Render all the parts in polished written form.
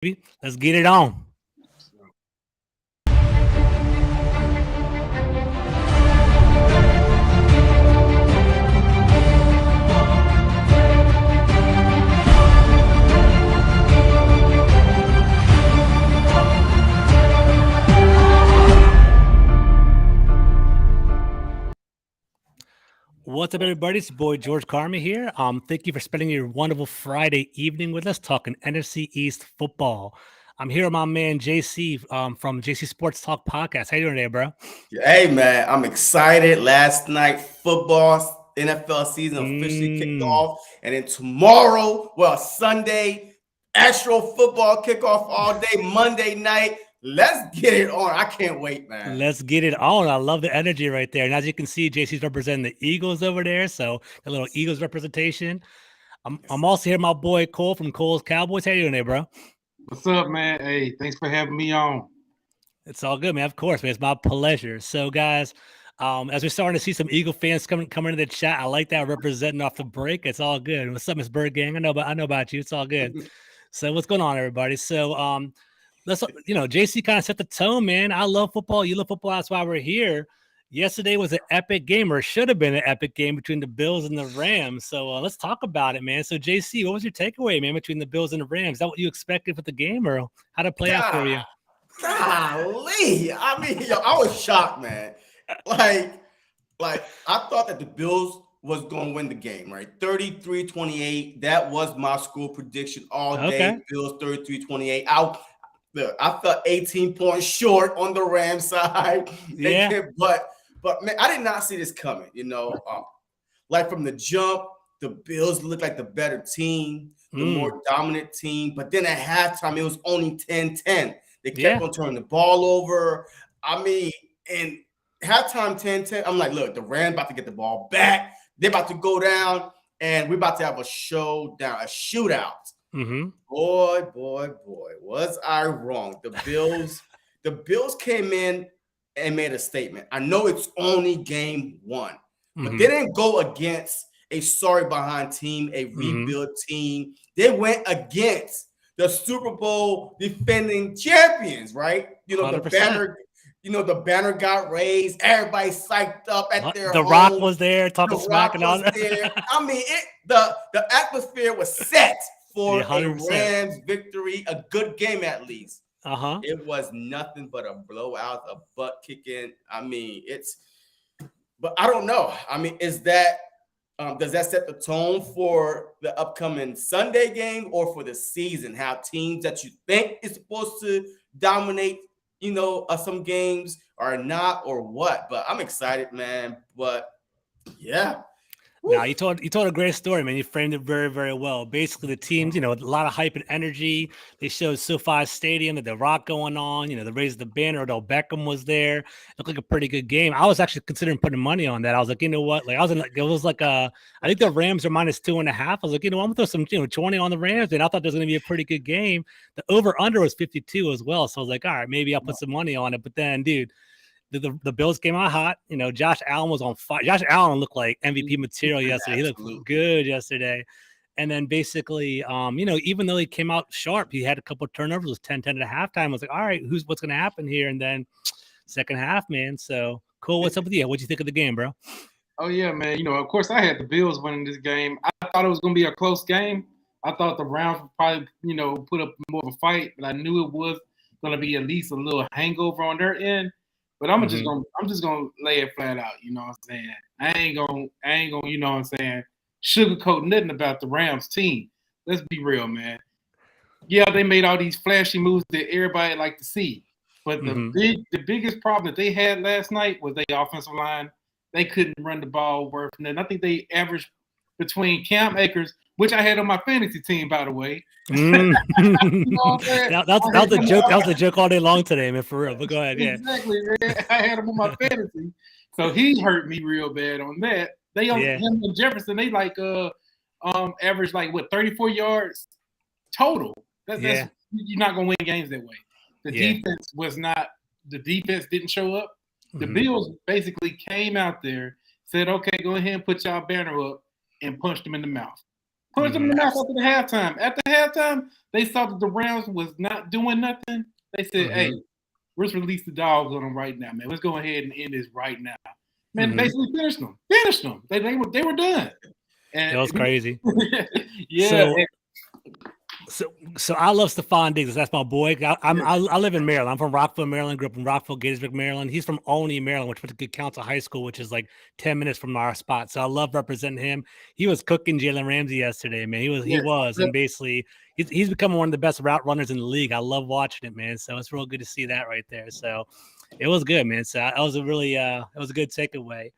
Let's get it on. What's up, everybody? It's your boy George Carmi here. Thank you for spending your wonderful Friday evening with us talking NFC East football. I'm here with my man JC from JC Sports Talk Podcast. How you doing today, bro? Hey man, I'm excited. Last night, football NFL season officially kicked off, and then tomorrow, Sunday, actual football kickoff all day, Monday night. Let's get it on. I can't wait, man. Let's get it on. I love the energy right there. And as you can see, JC's representing the Eagles over there. So a little Eagles representation. I'm also here with my boy Cole from Cole's Cowboys. How you doing there, bro? What's up, man? Hey, thanks for having me on. It's all good, man. Of course, man. It's my pleasure. So, guys, as we're starting to see some Eagle fans coming into the chat, I like that representing off the break. It's all good. What's up, Miss Bird Gang? I know about you. It's all good. So, what's going on, everybody? So, let's JC kind of set the tone, man. I love football. You love football. That's why we're here. Yesterday was an epic game, or should have been an epic game between the Bills and the Rams. So let's talk about it, man. So JC, what was your takeaway, man, between the Bills and the Rams? Is that what you expected for the game, or how did it play out for you? Golly. I mean, I was shocked, man. Like I thought that the Bills was going to win the game, right? 33-28. That was my score prediction all day. Bills 33-28. I felt 18 points short on the Rams side. Yeah. But man, I did not see this coming. Like from the jump, the Bills looked like the better team, the more dominant team. But then at halftime, it was only 10-10. They kept on turning the ball over. I mean, and halftime 10-10, I'm like, look, the Rams about to get the ball back. They're about to go down, and we're about to have a showdown, a shootout. Boy, was I wrong. The Bills came in and made a statement. I know it's only game one, but they didn't go against a sorry behind team, a rebuild team. They went against the Super Bowl defending champions, right? The banner got raised. Everybody psyched up at their home. Rock was there talking smack and all that. I mean, the atmosphere was set for a Rams victory, a good game at least. It was nothing but a blowout, a butt kicking. I mean, but I don't know. I mean, does that set the tone for the upcoming Sunday game or for the season? How teams that you think is supposed to dominate, some games are not, or what? But I'm excited, man. But yeah. Now you told a great story, man. You framed it very, very well. Basically, the teams, a lot of hype and energy. They showed SoFi Stadium, the Rock going on. They raised the banner. Odell Beckham was there. It looked like a pretty good game. I was actually considering putting money on that. I was like, you know what? Like I think the Rams are -2.5. I was like, I'm gonna throw some 20 on the Rams, and I thought there was gonna be a pretty good game. The over under was 52 as well. So I was like, all right, maybe I'll put some money on it. But then, dude. The Bills came out hot. Josh Allen was on fire. Josh Allen looked like MVP material yesterday. He looked good yesterday. And then basically, even though he came out sharp, he had a couple of turnovers. It was 10-10 at halftime. I was like, all right, what's going to happen here? And then second half, man. So cool. What's up with you? What'd you think of the game, bro? Oh, yeah, man. Of course, I had the Bills winning this game. I thought it was going to be a close game. I thought the Browns would probably, put up more of a fight, but I knew it was going to be at least a little hangover on their end. But I'm just gonna lay it flat out, you know what I'm saying? I ain't gonna, you know what I'm saying, sugarcoat nothing about the Rams team. Let's be real, man. Yeah, they made all these flashy moves that everybody like to see. But the biggest problem that they had last night was their offensive line. They couldn't run the ball worth nothing. I think they averaged between Cam Akers, which I had on my fantasy team, by the way. That was a joke. That was a joke all day long today, man. For real. But go ahead, yeah. Exactly, man. I had him on my fantasy, so he hurt me real bad on that. They him and Jefferson. They average 34 yards total. That's you're not gonna win games that way. The defense was not. The defense didn't show up. The Bills basically came out there, said, "Okay, go ahead and put y'all banner up," and punched them in the mouth. Punch them in the mouth after the halftime. After halftime, they saw that the Rams was not doing nothing. They said, "Hey, let's release the dogs on them right now, man. Let's go ahead and end this right now." Man, basically finished them. They were done. And it was crazy. Yeah. So I love Stephon Diggs. That's my boy. I live in Maryland. I'm from Rockville, Maryland. Grew up in Rockville, Gettysburg, Maryland. He's from Olney, Maryland, which went to Good Counsel High School, which is like 10 minutes from our spot. So I love representing him. He was cooking Jalen Ramsey yesterday, man. He was, and basically he's becoming one of the best route runners in the league. I love watching it, man. So it's real good to see that right there. So it was good, man. So that was a really it was a good takeaway.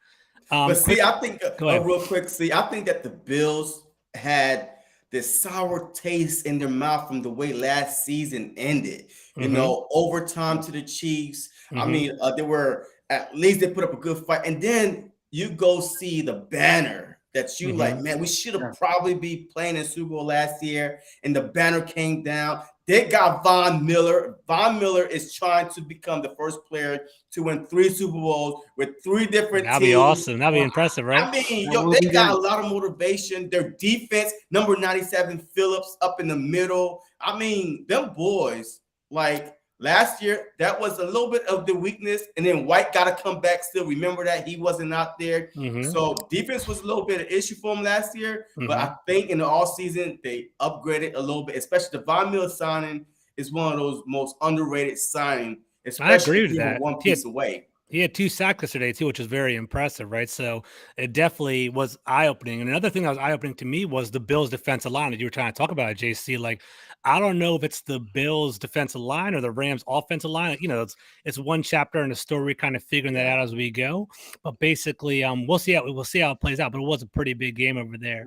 But see, I think real quick. See, I think that the Bills had this sour taste in their mouth from the way last season ended. You know, overtime to the Chiefs. I mean, they were at least they put up a good fight, and then you go see the banner that you like. Man, we should have probably be playing in Super Bowl last year, and the banner came down. They got Von Miller. Von Miller is trying to become the first player to win 3 Super Bowls with 3 different teams. That'd be awesome. That'd be impressive, right? I mean, they got a lot of motivation. Their defense, number 97, Phillips up in the middle. I mean, them boys, like last year, that was a little bit of the weakness. And then White got to come back still. Remember that he wasn't out there. So defense was a little bit of an issue for him last year. But I think in the offseason, they upgraded a little bit, especially the Von Miller signing is one of those most underrated signings. I agree with that. One piece away. He had 2 sacks yesterday too, which was very impressive, right? So it definitely was eye-opening. And another thing that was eye-opening to me was the Bills' defensive line that you were trying to talk about, JC. Like, I don't know if it's the Bills' defensive line or the Rams' offensive line. You know, it's one chapter in the story, kind of figuring that out as we go. But basically, we'll see how it plays out. But it was a pretty big game over there.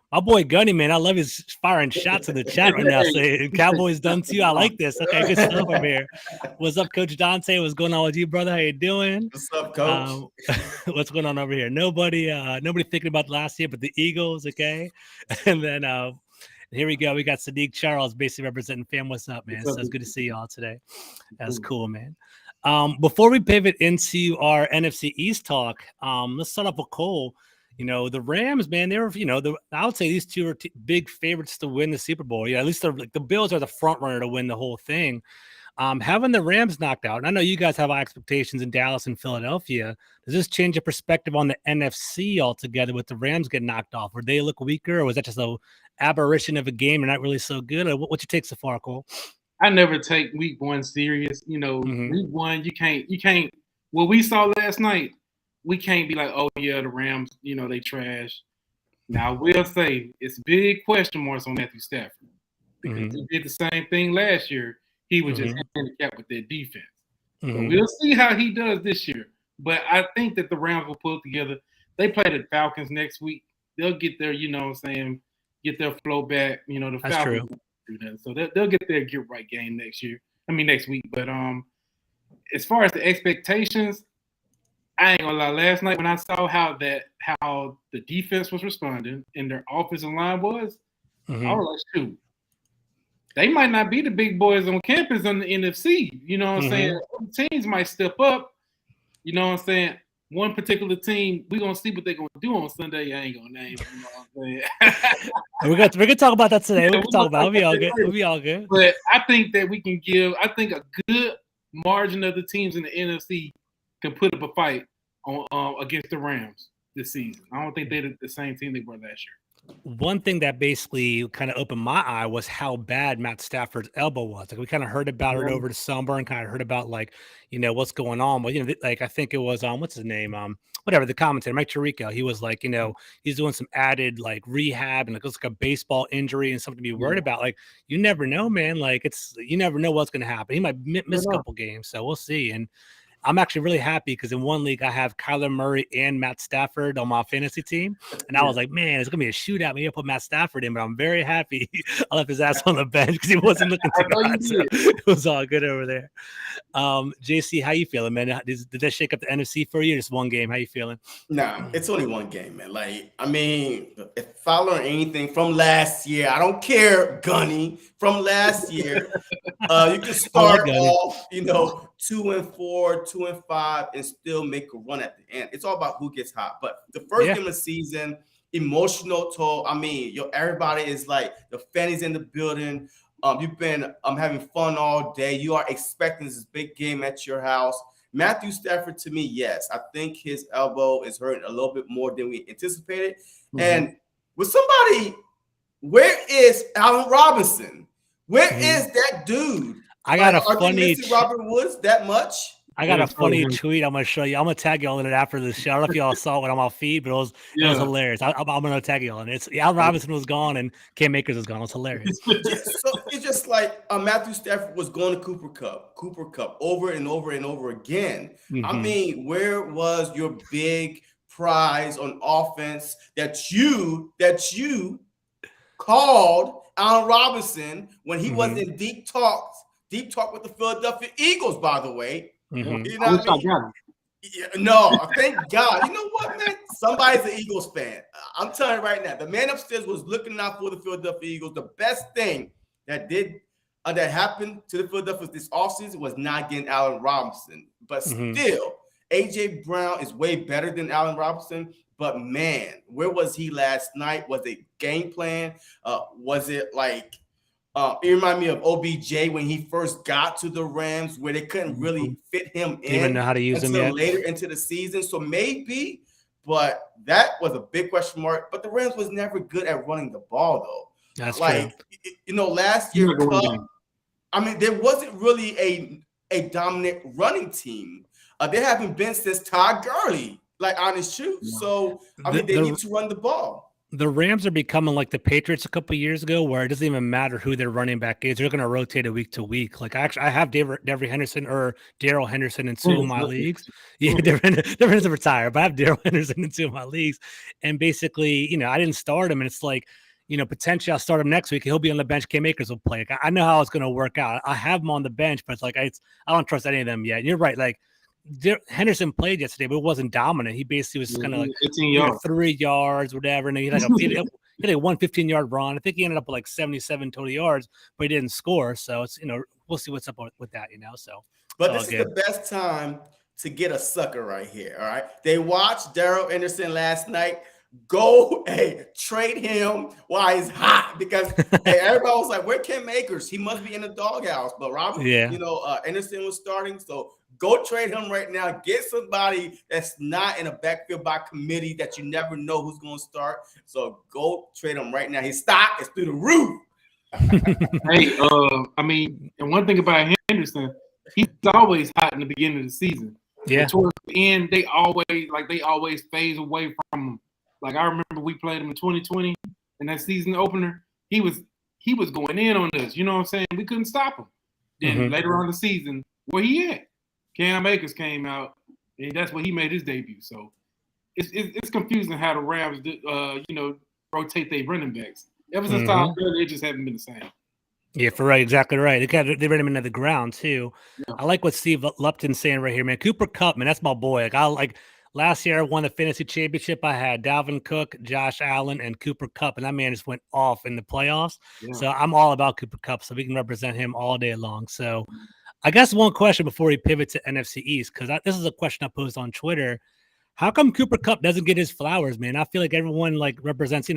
My boy Gunny, man, I love his firing shots in the chat right now. Saying Cowboys done too. I like this. Okay, good stuff over here. What's up, Coach Dante? What's going on with you, brother? How you doing? What's up, Coach? What's going on over here? Nobody thinking about last year, but the Eagles. Okay, and then here we go. We got Sadiq Charles basically representing fam. What's up, man? So it's good to see y'all today. That's cool, man. Before we pivot into our NFC East talk, let's start off with Cole. You know, the Rams, man, they were, you know, I would say these two are big favorites to win the Super Bowl. Yeah, at least the Bills are the front runner to win the whole thing. Having the Rams knocked out, and I know you guys have high expectations in Dallas and Philadelphia. Does this change your perspective on the NFC altogether with the Rams getting knocked off? Would they look weaker, or was that just an aberration of a game and not really so good? Or what's your take so far, Cole? I never take week 1 serious. You know, week 1, you can't. What we saw last night, we can't be like, oh, yeah, the Rams, you know, they trash. Now, I will say it's big question marks on Matthew Stafford because he did the same thing last year. He was just handicapped with their defense. So we'll see how he does this year. But I think that the Rams will pull together. They play the Falcons next week. They'll get their, you know what I'm saying, get their flow back. You know, the That's Falcons true. do that. So they'll get their get-right game next week. But as far as the expectations, I ain't gonna lie. Last night when I saw how the defense was responding and their offensive line was, I was like, shoot, they might not be the big boys on campus on the NFC. You know what I'm saying? Other teams might step up. You know what I'm saying? One particular team, we're gonna see what they're gonna do on Sunday. I ain't gonna name. You know what I'm saying? we're gonna talk about that today. We can talk about it. It'll be all good. But I think that we can give. I think a good margin of the teams in the NFC can put up a fight on against the Rams this season. I don't think they're the same team they were last year. One thing that basically kind of opened my eye was how bad Matt Stafford's elbow was. Like we kind of heard about it over the summer and kind of heard about like, you know, what's going on. But, you know, like I think it was, what's his name? Whatever, the commentator, Mike Tirico, he was like, you know, he's doing some added like rehab and it looks like a baseball injury and something to be worried about. Like you never know, man. Like you never know what's going to happen. He might miss a couple games. So we'll see. And I'm actually really happy because in one league I have Kyler Murray and Matt Stafford on my fantasy team. And I was like, man, it's going to be a shootout. Maybe I'll put Matt Stafford in, but I'm very happy I left his ass on the bench because he wasn't looking too good. So it was all good over there. JC, how you feeling, man? Did that shake up the NFC for you? Just one game. How you feeling? Nah, it's only one game, man. Like, I mean, if I learn anything from last year, I don't care, Gunny, from last year, you can start off, you know, 2-4, 2-5, and still make a run at the end. It's all about who gets hot. But the first game of the season, emotional toll. I mean, everybody is like, the fans in the building. You've been having fun all day. You are expecting this big game at your house. Matthew Stafford, to me, yes, I think his elbow is hurting a little bit more than we anticipated. Mm-hmm. And with somebody, where is Allen Robinson? Where is that dude? I got a are funny. They missing Robert Woods that much? I got a funny tweet I'm going to show you. I'm going to tag y'all in it after the show. I don't know if y'all saw it on my feed, but it was hilarious. I'm going to tag y'all in it. Allen Robinson was gone and Cam Akers was gone. It was hilarious. So it's just like Matthew Stafford was going to Cooper Kupp over and over and over again. Mm-hmm. I mean, where was your big prize on offense that you called Allen Robinson when he was in deep talk with the Philadelphia Eagles, by the way? Mm-hmm. You know what I mean? Yeah, no, thank God. You know what, man? Somebody's an Eagles fan. I'm telling you right now, the man upstairs was looking out for the Philadelphia Eagles. The best thing that happened to the Philadelphia this offseason was not getting Allen Robinson. But still, A.J. Brown is way better than Allen Robinson. But, man, where was he last night? Was it game plan? Was it like it reminded me of OBJ when he first got to the Rams, where they couldn't really fit him in. Didn't even know how to use him yet. Later into the season. So maybe, but that was a big question mark. But the Rams was never good at running the ball, though. That's true. Last year, there wasn't really a dominant running team. They haven't been since Todd Gurley, on his shoes. So, they need to run the ball. The Rams are becoming like the Patriots a couple of years ago, where it doesn't even matter who their running back is. They're going to rotate it week to week. Like I have Darrell Henderson in two of my leagues. Yeah, Darrell Henderson retired, but I have Darrell Henderson in two of my leagues. And basically, I didn't start him. And it's like, potentially I'll start him next week. He'll be on the bench. Cam Akers will play. I know how it's going to work out. I have him on the bench, but it's like I don't trust any of them yet. And you're right. Like, Henderson played yesterday, but it wasn't dominant. He basically was kind of like 3 yards, whatever, and he had he had a 115-yard run. I think he ended up with like 77 total yards, but he didn't score. So it's we'll see what's up with that. So, but this is the best time to get a sucker right here. All right, they watched Darrell Henderson last night. Go, trade him while he's hot, because everybody was like, "Where Cam Akers? He must be in the doghouse." But Robert, Henderson was starting, so go trade him right now. Get somebody that's not in a backfield by committee that you never know who's going to start. So go trade him right now. His stock is through the roof. And one thing about Henderson, he's always hot in the beginning of the season. Yeah. But towards the end, they always phase away from him. Like, I remember we played him in 2020 in that season opener. He was going in on us. You know what I'm saying? We couldn't stop him. Then later on in the season, where he at? Cam Akers came out, and that's when he made his debut. So it's confusing how the Rams rotate their running backs. Ever since Todd Gurley, it just haven't been the same. Yeah, exactly right. They ran him into the ground too. Yeah. I like what Steve Lupton's saying right here, man. Cooper Kupp, man, that's my boy. Last year I won the fantasy championship. I had Dalvin Cook, Josh Allen, and Cooper Kupp, and that man just went off in the playoffs. Yeah. So I'm all about Cooper Kupp, so we can represent him all day long. So I guess one question before we pivot to NFC East, because this is a question I posed on Twitter. How come Cooper Kupp doesn't get his flowers, man? I feel like everyone represents,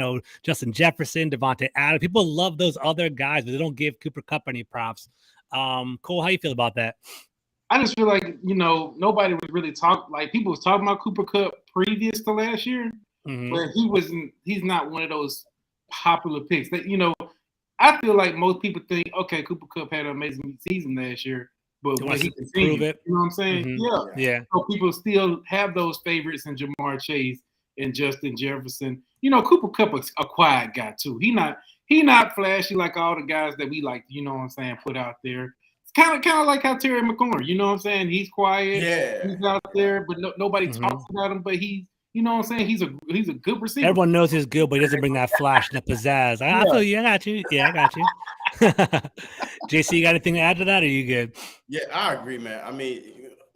Justin Jefferson, Devontae Adams. People love those other guys, but they don't give Cooper Kupp any props. Cole, how you feel about that? I just feel like, nobody was really people was talking about Cooper Kupp previous to last year, but he's not one of those popular picks. That, I feel like most people think, okay, Cooper Kupp had an amazing season last year, but when he continued, you know what I'm saying? Yeah. So people still have those favorites in Jamar Chase and Justin Jefferson. Cooper Kupp is a quiet guy too. He not flashy like all the guys that we like, put out there. It's kind of like how Terry McLaurin, you know what I'm saying? He's quiet. Yeah. He's out there, but nobody talks about him. But he's, you know what I'm saying? He's a good receiver. Everyone knows he's good, but he doesn't bring that flash and the pizzazz. I feel you. I got you. Yeah, I got you. JC, you got anything to add to that, or are you good? Yeah, I agree, man. I mean,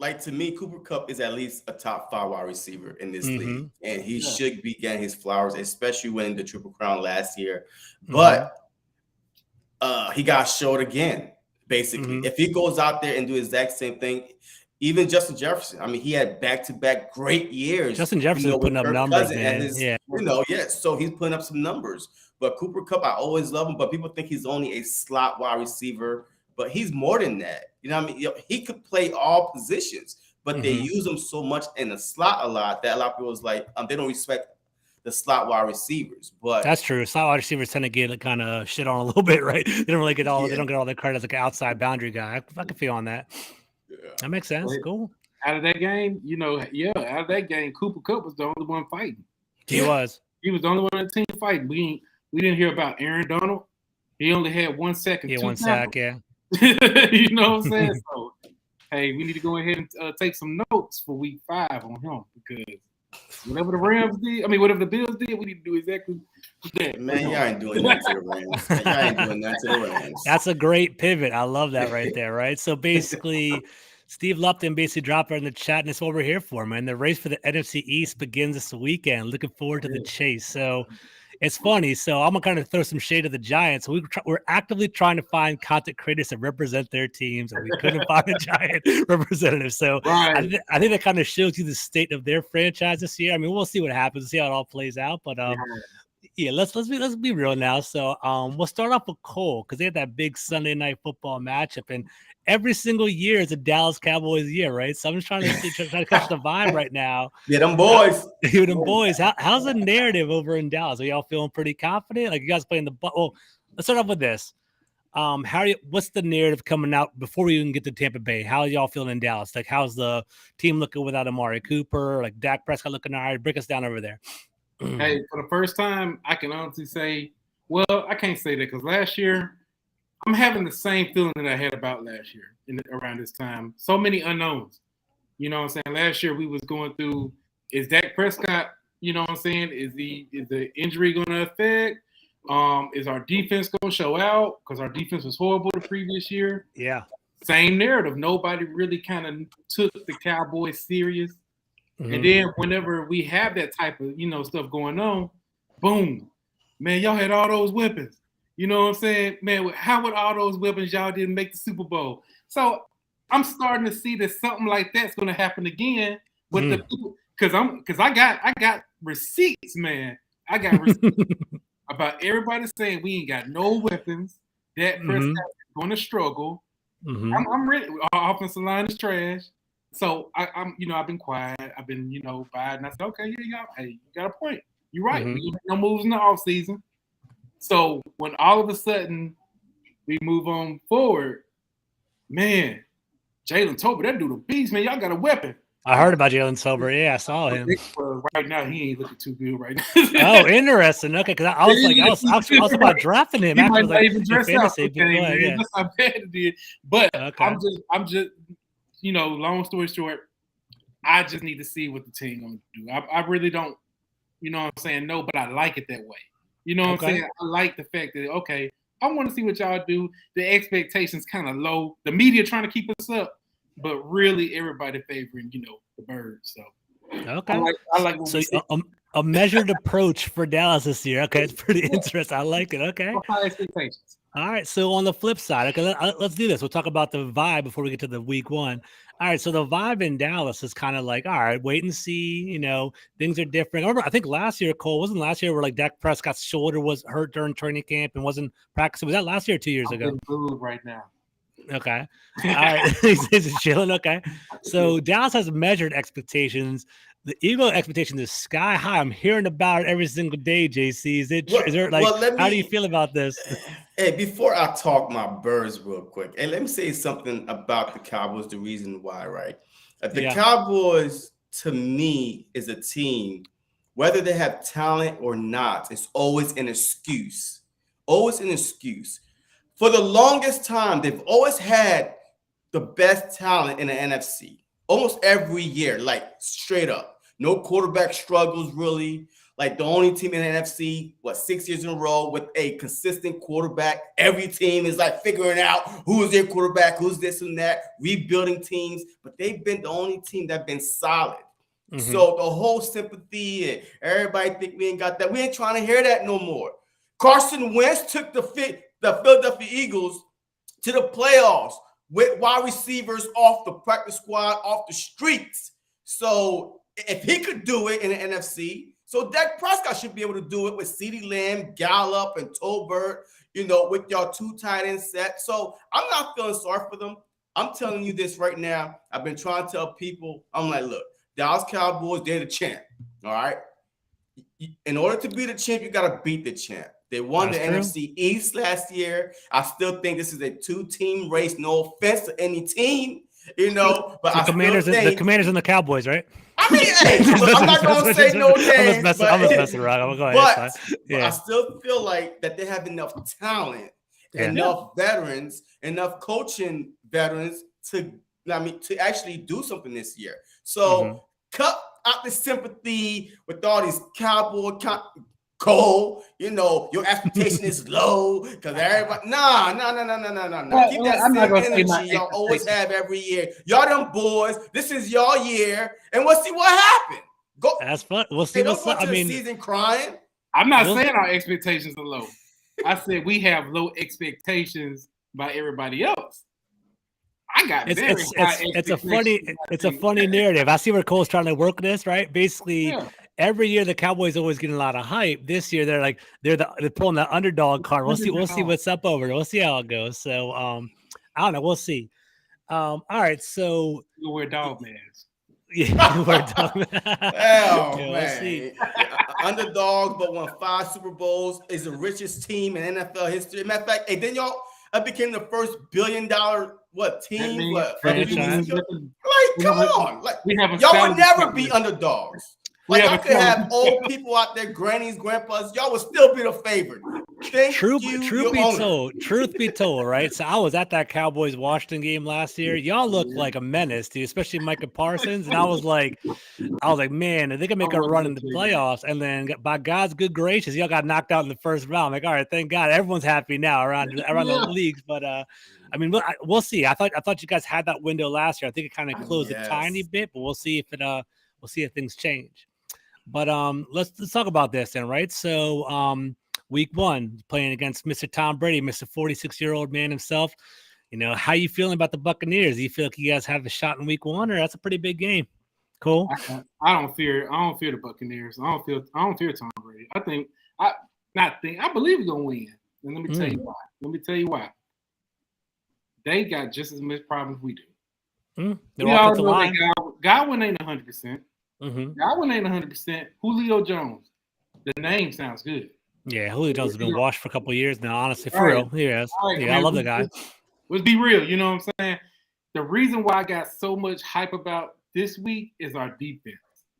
to me, Cooper Kupp is at least a top 5 wide receiver in this league, and he should be getting his flowers, especially winning the Triple Crown last year. But he got showed again. Basically, if he goes out there and do the exact same thing, Even Justin Jefferson. I mean, he had back-to-back great years. Justin Jefferson was putting up numbers, man. So he's putting up some numbers. But Cooper Kupp, I always love him, but people think he's only a slot wide receiver, but he's more than that. You know what I mean? He could play all positions, but they use him so much in the slot a lot that a lot of people is like, they don't respect the slot wide receivers. But that's true. Slot wide receivers tend to get kind of shit on a little bit, right? They don't really get all. They don't get all their credit as like an outside boundary guy. I can feel on that. Yeah. That makes sense. Cool. Out of that game, out of that game, Cooper Kupp was the only one fighting. He was. He was the only one on the team fighting. We didn't hear about Aaron Donald. He only had 1 second. Yeah, 1 sack. Yeah. You know what I'm saying? So, hey, we need to go ahead and take some notes for week 5 on him because whatever the Bills did, we need to do exactly that. Man, y'all ain't doing that to the Rams. Y'all ain't doing that to the Rams. That's a great pivot. I love that right there, right? So basically, Steve Lupton basically dropped it in the chat, and that's what we're here for, man. The race for the NFC East begins this weekend. Looking forward to the chase. So it's funny. So I'm going to kind of throw some shade at the Giants. We're actively trying to find content creators that represent their teams, and we couldn't find a Giant representative. So I think that kind of shows you the state of their franchise this year. I mean, we'll see what happens, see how it all plays out. But let's be real now. So we'll start off with Cole because they had that big Sunday night football matchup, and every single year is a Dallas Cowboys year, right? So I'm just trying to catch the vibe right now. Yeah, them boys. How's the narrative over in Dallas? Are y'all feeling pretty confident? Like you guys playing let's start off with this. What's the narrative coming out before we even get to Tampa Bay? How are y'all feeling in Dallas? Like, how's the team looking without Amari Cooper? Like Dak Prescott looking all right? Break us down over there. Hey, for the first time, I can honestly say, well, I can't say that because last year, I'm having the same feeling that I had about last year around this time. So many unknowns. You know what I'm saying? Last year we was going through, is Dak Prescott, you know what I'm saying? Is the injury going to affect? Is our defense going to show out? Because our defense was horrible the previous year. Yeah. Same narrative. Nobody really kind of took the Cowboys serious. And then whenever we have that type of, stuff going on, boom, man, y'all had all those weapons. You know what I'm saying? Man, how would all those weapons y'all didn't make the Super Bowl? So I'm starting to see that something like that's going to happen again with the people. Because I got receipts, man. I got receipts about everybody saying we ain't got no weapons. That Prescott is going to struggle. I'm ready. Our offensive line is trash. So I'm I've been quiet. I've been, bad. And I said, okay, you got a point. You're right. We make no moves in the offseason. So when all of a sudden we move on forward, man, Jalen Tolbert, that dude a beast, man. Y'all got a weapon. I heard about Jalen Tolbert. Yeah, I saw him. Right now, he ain't looking too good right now. Oh, interesting. Okay, because I was about drafting him. He might not even dress out. Okay, that's how bad it is. But I'm just, long story short, I just need to see what the team going to do. I really don't, no, but I like it that way. You know what I'm saying? I like the fact that, okay, I want to see what y'all do. The expectations kind of low. The media trying to keep us up, but really everybody favoring, the Birds. So I like what we see. A measured approach for Dallas this year. Okay, it's pretty interesting. I like it. Okay. High expectations. All right. So on the flip side, okay, let's do this. We'll talk about the vibe before we get to the week one. All right. So the vibe in Dallas is kind of like, all right, wait and see. Things are different. I remember, I think last year, Cole, wasn't last year where like Dak Prescott's shoulder was hurt during training camp and wasn't practicing? Was that last year or 2 years ago? Move right now. Okay. All right. He's chilling. Okay. So Dallas has measured expectations. The Eagle expectation is sky high. I'm hearing about it every single day, JC. How do you feel about this? Hey, before I talk my Birds real quick, let me say something about the Cowboys, the reason why, right? The Cowboys, to me, is a team, whether they have talent or not, it's always an excuse. Always an excuse. For the longest time, they've always had the best talent in the NFC. Almost every year, like straight up. No quarterback struggles, really. Like the only team in the NFC, 6 years in a row with a consistent quarterback. Every team is like figuring out who is their quarterback, who's this and that, rebuilding teams. But they've been the only team that's been solid. So the whole sympathy and everybody think we ain't got that. We ain't trying to hear that no more. Carson Wentz took the Philadelphia Eagles to the playoffs with wide receivers off the practice squad, off the streets. So if he could do it in the NFC, so Dak Prescott should be able to do it with CeeDee Lamb, Gallup, and Tolbert, with y'all 2 tight end set. So I'm not feeling sorry for them. I'm telling you this right now. I've been trying to tell people, I'm like, look, Dallas Cowboys, they're the champ. All right. In order to be the champ, you got to beat the champ. They won the NFC East last year. I still think this is a 2-team race. No offense to any team, but the Commanders and the Cowboys, right? I mean, hey, I'm not going to say no names. I'm just messing around. But I still feel like that they have enough talent, enough veterans, enough coaching veterans to actually do something this year. So cut out the sympathy with all these Cowboy Cole, your expectation is low because everybody. No. Keep that same energy y'all always have every year. Y'all them boys. This is y'all year, and we'll see what happens. Go. That's fun. We'll see what's up. Season crying. I'm not saying our expectations are low. I said we have low expectations by everybody else. I got it's a funny narrative. I see where Cole's trying to work this, right? Basically, every year the Cowboys always getting a lot of hype. This year they're pulling the underdog card. We'll see what's up over there. We'll see how it goes. So I don't know. We'll see. All right. So you wear dog masks. Yeah, wear dog masks. We'll see. Underdogs, but won 5 Super Bowls, is the richest team in NFL history. Matter of fact, then y'all became the first $1 billion team? Franchise. Come on. Y'all would never be underdogs. I could have old people out there, grannies, grandpas. Y'all would still be the favorite. Truth be told, right? So I was at that Cowboys Washington game last year. Y'all looked like a menace, dude, especially Micah Parsons. And I was like, man, if they can make a run in the playoffs, and then by God's good gracious, y'all got knocked out in the first round. I'm like, all right, thank God, everyone's happy now around the leagues. But we'll see. I thought you guys had that window last year. I think it kind of closed a tiny bit, but we'll see if things change. But let's talk about this then, right? So week 1, playing against Mr. Tom Brady, Mr. 46-year-old man himself. How you feeling about the Buccaneers? Do you feel like you guys have a shot in week 1, or that's a pretty big game? Cool. I don't fear the Buccaneers. I don't fear Tom Brady. I believe we're gonna win. And let me tell you why. They got just as much problems we do. We all know that Godwin ain't 100%. Godwin ain't 100%. Julio Jones. The name sounds good. Yeah, Julio Jones has been washed for a couple of years now, honestly. For real. Yes. I love the guy. Let's be real. You know what I'm saying? The reason why I got so much hype about this week is our defense.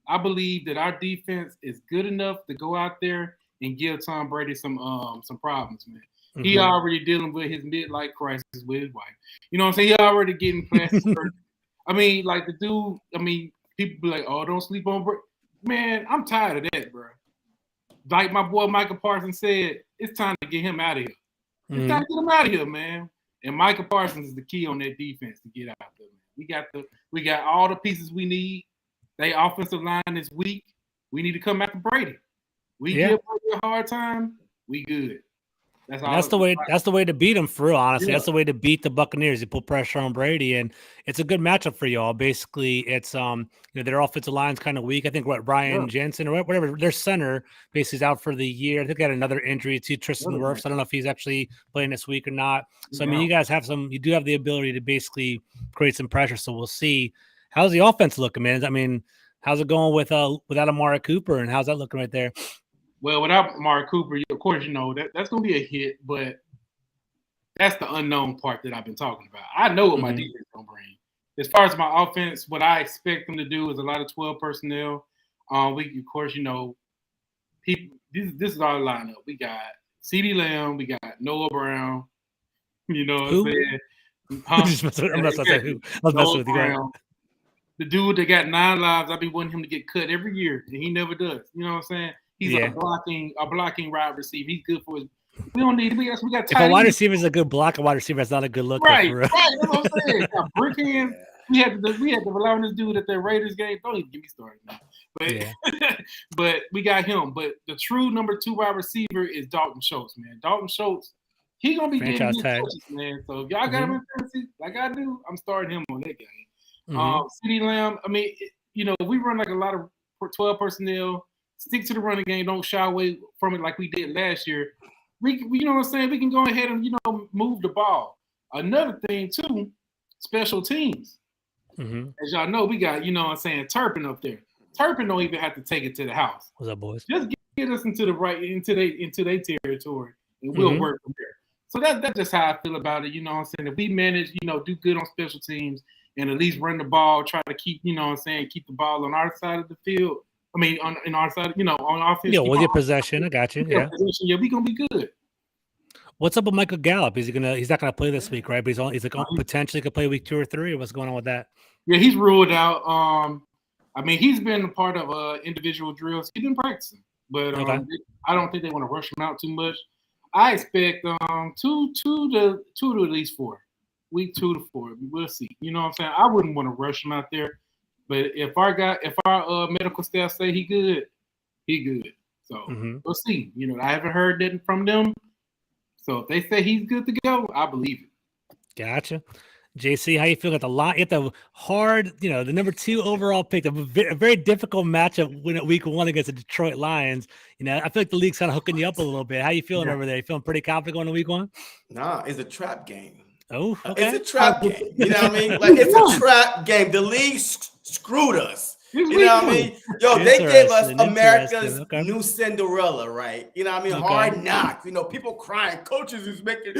I believe that our defense is good enough to go out there and give Tom Brady some problems, man. He already dealing with his midlife crisis with his wife. You know what I'm saying? He already getting plastic surgery. The dude, people be like, oh, don't sleep on Brady. Man, I'm tired of that, bro. Like my boy Michael Parsons said, it's time to get him out of here. It's time to get him out of here, man. And Michael Parsons is the key on that defense to get out there. We got all the pieces we need. They offensive line is weak. We need to come after Brady. We give Brady a hard time. We good. That's the way to beat them, for real, honestly. That's the way to beat the Buccaneers. You put pressure on Brady, and it's a good matchup for y'all. Basically, it's their offensive line's kind of weak. I think Ryan Jensen or whatever, their center basically is out for the year. I think they had another injury to Tristan Wirfs. I don't know if he's actually playing this week or not. So you guys you do have the ability to basically create some pressure. So we'll see. How's the offense looking, man? How's it going without Amari Cooper, and how's that looking right there? Well, without Amari Cooper, of course, that's going to be a hit, but that's the unknown part that I've been talking about. I know what my defense is going to bring. As far as my offense, what I expect them to do is a lot of 12 personnel. Of course, people. This is our lineup. We got CeeDee Lamb. We got Noah Brown. You know what I'm saying? I'm not saying who. I was messing with you. The dude that got 9 lives, I be wanting him to get cut every year, and he never does. You know what I'm saying? He's a blocking wide receiver. He's good for his. We don't need. We got. If a wide receiver is a good block, a wide receiver is not a good look. Right. That's what I'm saying. Brick hands. We had to rely on this dude at the Raiders game. Don't even get me started now. But but we got him. But the true number 2 wide receiver is Dalton Schultz, man. Dalton Schultz He's gonna be Franchise getting tag. touches, man. So if y'all got him in fantasy like I do, I'm starting him on that game. CeeDee Lamb, I mean, if we run like a lot of 12 personnel, stick to the running game, don't shy away from it like we did last year. We you know what I'm saying? We can go ahead and move the ball. Another thing too, special teams. As y'all know, we got Turpin up there. Turpin don't even have to take it to the house. What's up, boys? Just get us into their territory, and we'll work from there. So that's just how I feel about it. You know what I'm saying? If we manage, do good on special teams and at least run the ball, try to keep, keep the ball on our side of the field. I mean, on our side, on offense. Yeah, with your possession, I got you. Yeah, we gonna be good. What's up with Michael Gallup? He's not gonna play this week, right? But he's potentially could play week 2 or 3. Or what's going on with that? Yeah, he's ruled out. I mean, he's been a part of individual drills. He's been practicing, but I don't think they want to rush him out too much. I expect two to at least 4. Week 2 to 4. We'll see. You know what I'm saying? I wouldn't want to rush him out there. But if our medical staff say he good, he good. So we'll see. I haven't heard that from them. So if they say he's good to go, I believe it. Gotcha. JC, how you feel at the hard, the number 2 overall pick, a very difficult matchup week 1 against the Detroit Lions. I feel like the league's kind of hooking you up a little bit. How you feeling over there? You feeling pretty confident going to week 1? Nah, it's a trap game. Oh, okay. It's a trap game. You know what I mean? Like, it's a trap game. The league screwed us. You know what I mean? Yo, they gave us America's new Cinderella, right? You know what I mean? Hard knocks. People crying. Coaches is making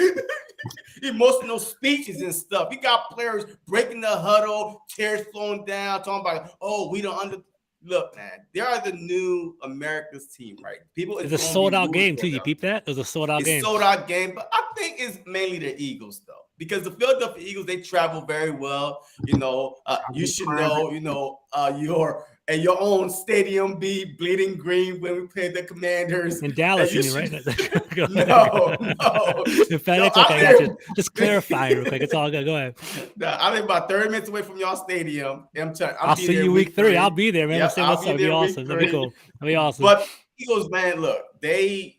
emotional speeches and stuff. You got players breaking the huddle, tears flowing down, talking about, we don't Look, man, they are the new America's team, right? It's a sold-out game, too. You peep that? It was a sold-out game. It's a sold-out game, but I think it's mainly the Eagles, though. Because the Philadelphia Eagles, they travel very well. You should know, your own stadium be bleeding green when we played the Commanders. In Dallas, right? No. In FedEx, okay, just clarify real quick. It's all good. Go ahead. I live about 30 minutes away from y'all stadium. I'll see you week 3. I'll be there, man. Yep, That'd be awesome. That'd be cool. That'd be awesome. But Eagles, man, look, the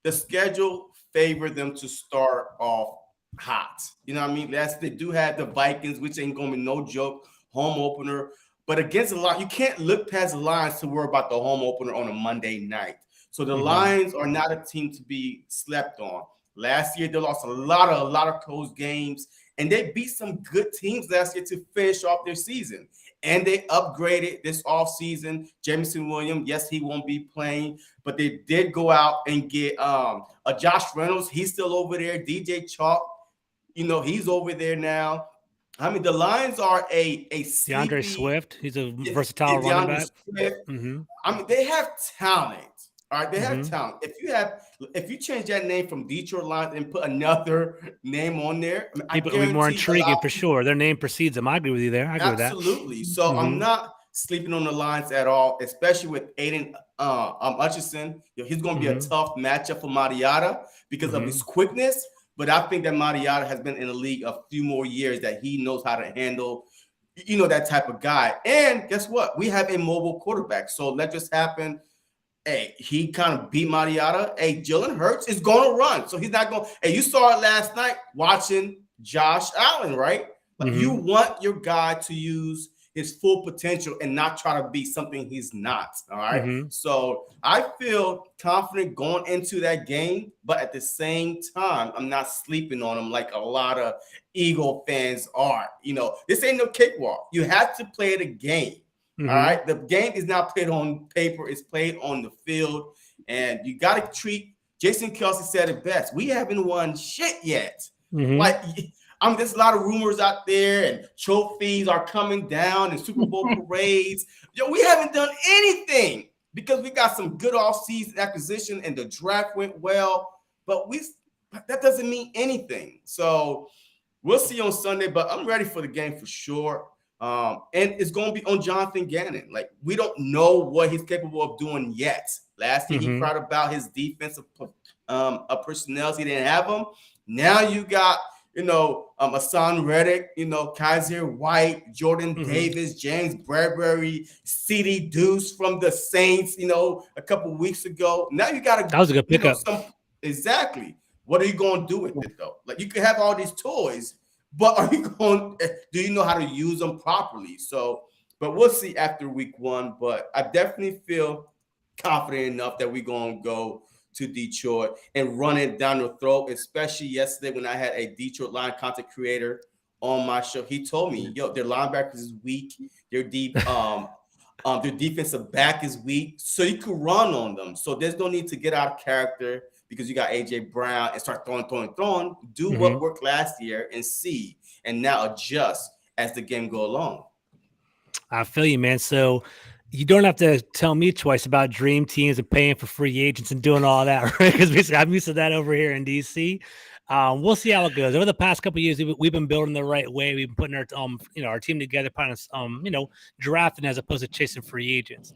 schedule favored them to start off hot. You know what I mean? They do have the Vikings, which ain't gonna be no joke, home opener. But against the Lions, you can't look past the Lions to worry about the home opener on a Monday night. So the Lions are not a team to be slept on. Last year, they lost a lot of close games, and they beat some good teams last year to finish off their season. And they upgraded this offseason. Jameson Williams, yes, he won't be playing, but they did go out and get a Josh Reynolds. He's still over there. DJ Chalk, he's over there now. I mean, the Lions are a DeAndre Swift. He's a versatile running back. I mean, they have talent. All right, they have talent. If you change that name from Detroit Lions and put another name on there, people will be more intriguing for sure. Their name precedes them. I agree with you there. I agree with that. Absolutely. So I'm not sleeping on the Lions at all, especially with Aiden Hutchinson. He's going to be a tough matchup for Mariota because of his quickness. But I think that Mariota has been in the league a few more years, that he knows how to handle, that type of guy. And guess what? We have a mobile quarterback. So let this happen. Hey, he kind of beat Mariota. Hey, Jalen Hurts is going to run. So he's not going. Hey, you saw it last night watching Josh Allen, right? Like, you want your guy to use his full potential and not try to be something he's not. All right. So I feel confident going into that game, but at the same time, I'm not sleeping on him like a lot of Eagle fans are. This ain't no cakewalk. You have to play the game. All right. The game is not played on paper, it's played on the field. And you got to treat, Jason Kelsey said it best, we haven't won shit yet. There's a lot of rumors out there, and trophies are coming down, and Super Bowl parades. We haven't done anything because we got some good off-season acquisition, and the draft went well. But that doesn't mean anything. So we'll see on Sunday. But I'm ready for the game for sure. And it's going to be on Jonathan Gannon. Like, we don't know what he's capable of doing yet. Last year, he cried about his defensive personnel. He didn't have them. Now you got Hassan Reddick, Kaiser White, Jordan Davis, James Bradbury, C.D. Deuce from the Saints, a couple weeks ago. Now you got to. That was a good pickup. Exactly. What are you going to do with it though? Like you can have all these toys, but are you going? Do you know how to use them properly? So, but we'll see after week 1. But I definitely feel confident enough that we're going to go to Detroit and run it down the throat. Especially yesterday when I had a Detroit Lion content creator on my show, he told me, "Yo, their linebackers is weak. Their their defensive back is weak, so you could run on them. So there's no need to get out of character because you got AJ Brown and start throwing. Do what worked last year and see, and now adjust as the game go along." I feel you, man. So you don't have to tell me twice about dream teams and paying for free agents and doing all that, right? Because I'm used to that over here in DC. We'll see how it goes. Over the past couple of years, we've been building the right way. We've been putting our our team together, kind of drafting as opposed to chasing free agents.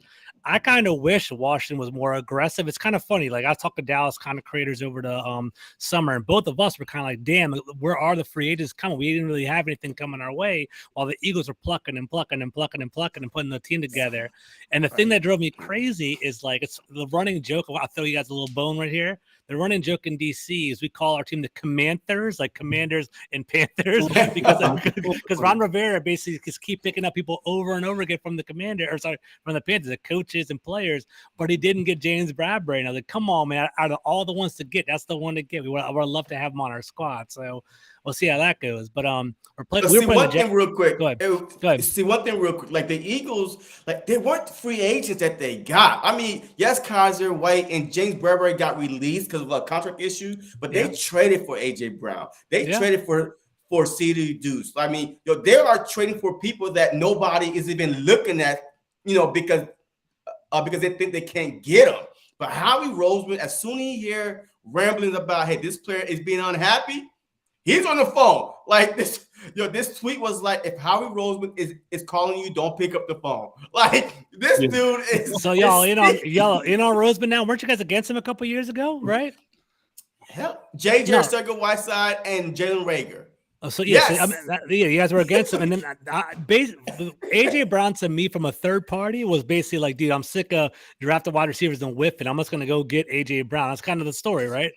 I kind of wish Washington was more aggressive. It's kind of funny. Like I talked to Dallas kind of creators over the summer, and both of us were kind of like, "Damn, where are the free agents coming? We didn't really have anything coming our way." While the Eagles are plucking and putting the team together. And the thing that drove me crazy is like it's the running joke. I'll throw you guys a little bone right here. The running joke in DC is we call our team the Commanders, like Commanders and Panthers, because Ron Rivera basically just keep picking up people over and over again from the from the Panthers, the coaches and players, but he didn't get James Bradbury. And I was like, come on, man, out of all the ones to get, that's the one to get. I would love to have him on our squad. So we'll see how that goes. But we're playing. See one thing real quick. Go ahead. See one thing real quick. Like the Eagles, like they weren't free agents that they got. I mean, yes, Kaiser White and James Bradbury got released because of a contract issue, but they traded for AJ Brown. They traded for CD Deuce. I mean, they are trading for people that nobody is even looking at, because they think they can't get them. But Howie Roseman, as soon as he hear ramblings about, hey, this player is being unhappy, he's on the phone. Like this, this tweet was like, if Howie Roseman is calling you, don't pick up the phone. Like this dude is. So y'all in on Roseman now. Weren't you guys against him a couple years ago, right? Hell, JJ Arcega-Whiteside and Jalen Reagor. Oh, so yes. You guys were against him, and then AJ Brown to me from a third party was basically like, dude, I'm sick of drafting wide receivers and whiffing. I'm just gonna go get AJ Brown. That's kind of the story, right?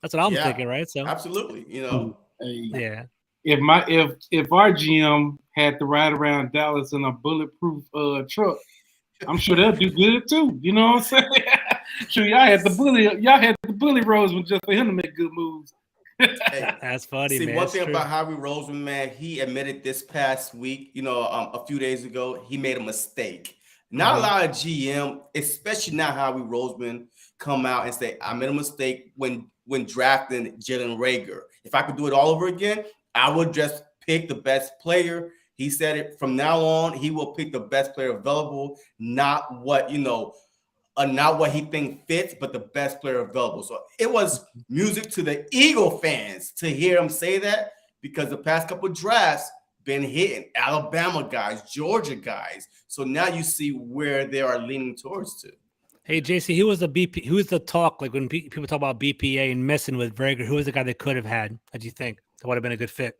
That's what I'm thinking, right? So absolutely, yeah. If our GM had to ride around Dallas in a bulletproof truck, I'm sure they'll do good too. You know what I'm saying? Sure, y'all had the bully Roseman just for him to make good moves. Hey, that's funny. See, man. One thing about Howie Roseman, man, he admitted this past week, a few days ago, he made a mistake. Not a lot of GM, especially not Howie Roseman, come out and say, I made a mistake when drafting Jalen Reagor. If I could do it all over again, I would just pick the best player. He said it from now on, he will pick the best player available, not what he thinks fits, but the best player available. So it was music to the Eagle fans to hear him say that, because the past couple of drafts been hitting Alabama guys, Georgia guys. So now you see where they are leaning towards to. Hey, JC, who was the talk, like when people talk about BPA and messing with Reagor, who was the guy they could have had? What do you think? That would have been a good fit.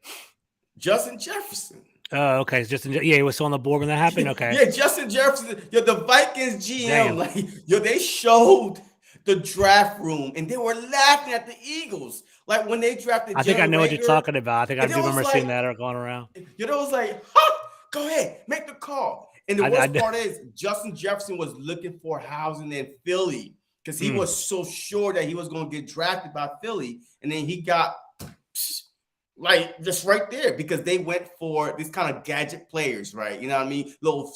Justin Jefferson. Oh, okay. He was still on the board when that happened. Okay. Yeah, Justin Jefferson. The Vikings GM, they showed the draft room and they were laughing at the Eagles. Like when they drafted. I think I know what you're talking about. I think I do remember seeing that or going around. It was like, go ahead, make the call. And the worst part is Justin Jefferson was looking for housing in Philly because he was so sure that he was going to get drafted by Philly, and then he got. Like just right there, because they went for these kind of gadget players, right? You know what I mean? Little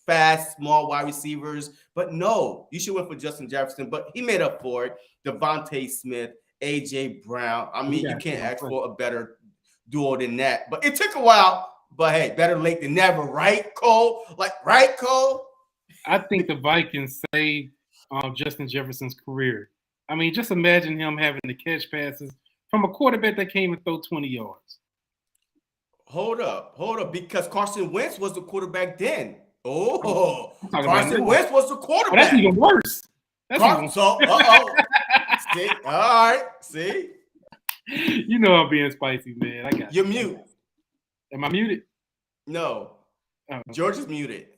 fast, small wide receivers. But no, you should went for Justin Jefferson, but he made up for it. Devontae Smith, AJ Brown. I mean, you can't ask for a better duo than that. But it took a while. But hey, better late than never, right, Cole? Right, Cole? I think the Vikings saved Justin Jefferson's career. I mean, just imagine him having to catch passes from a quarterback that came and throw 20 yards. Hold up, because Carson Wentz was the quarterback then. Carson Wentz was the quarterback. Well, that's even worse. See? All right, see? You know I'm being spicy, man. I got You're mute. Am I muted? No. George is muted.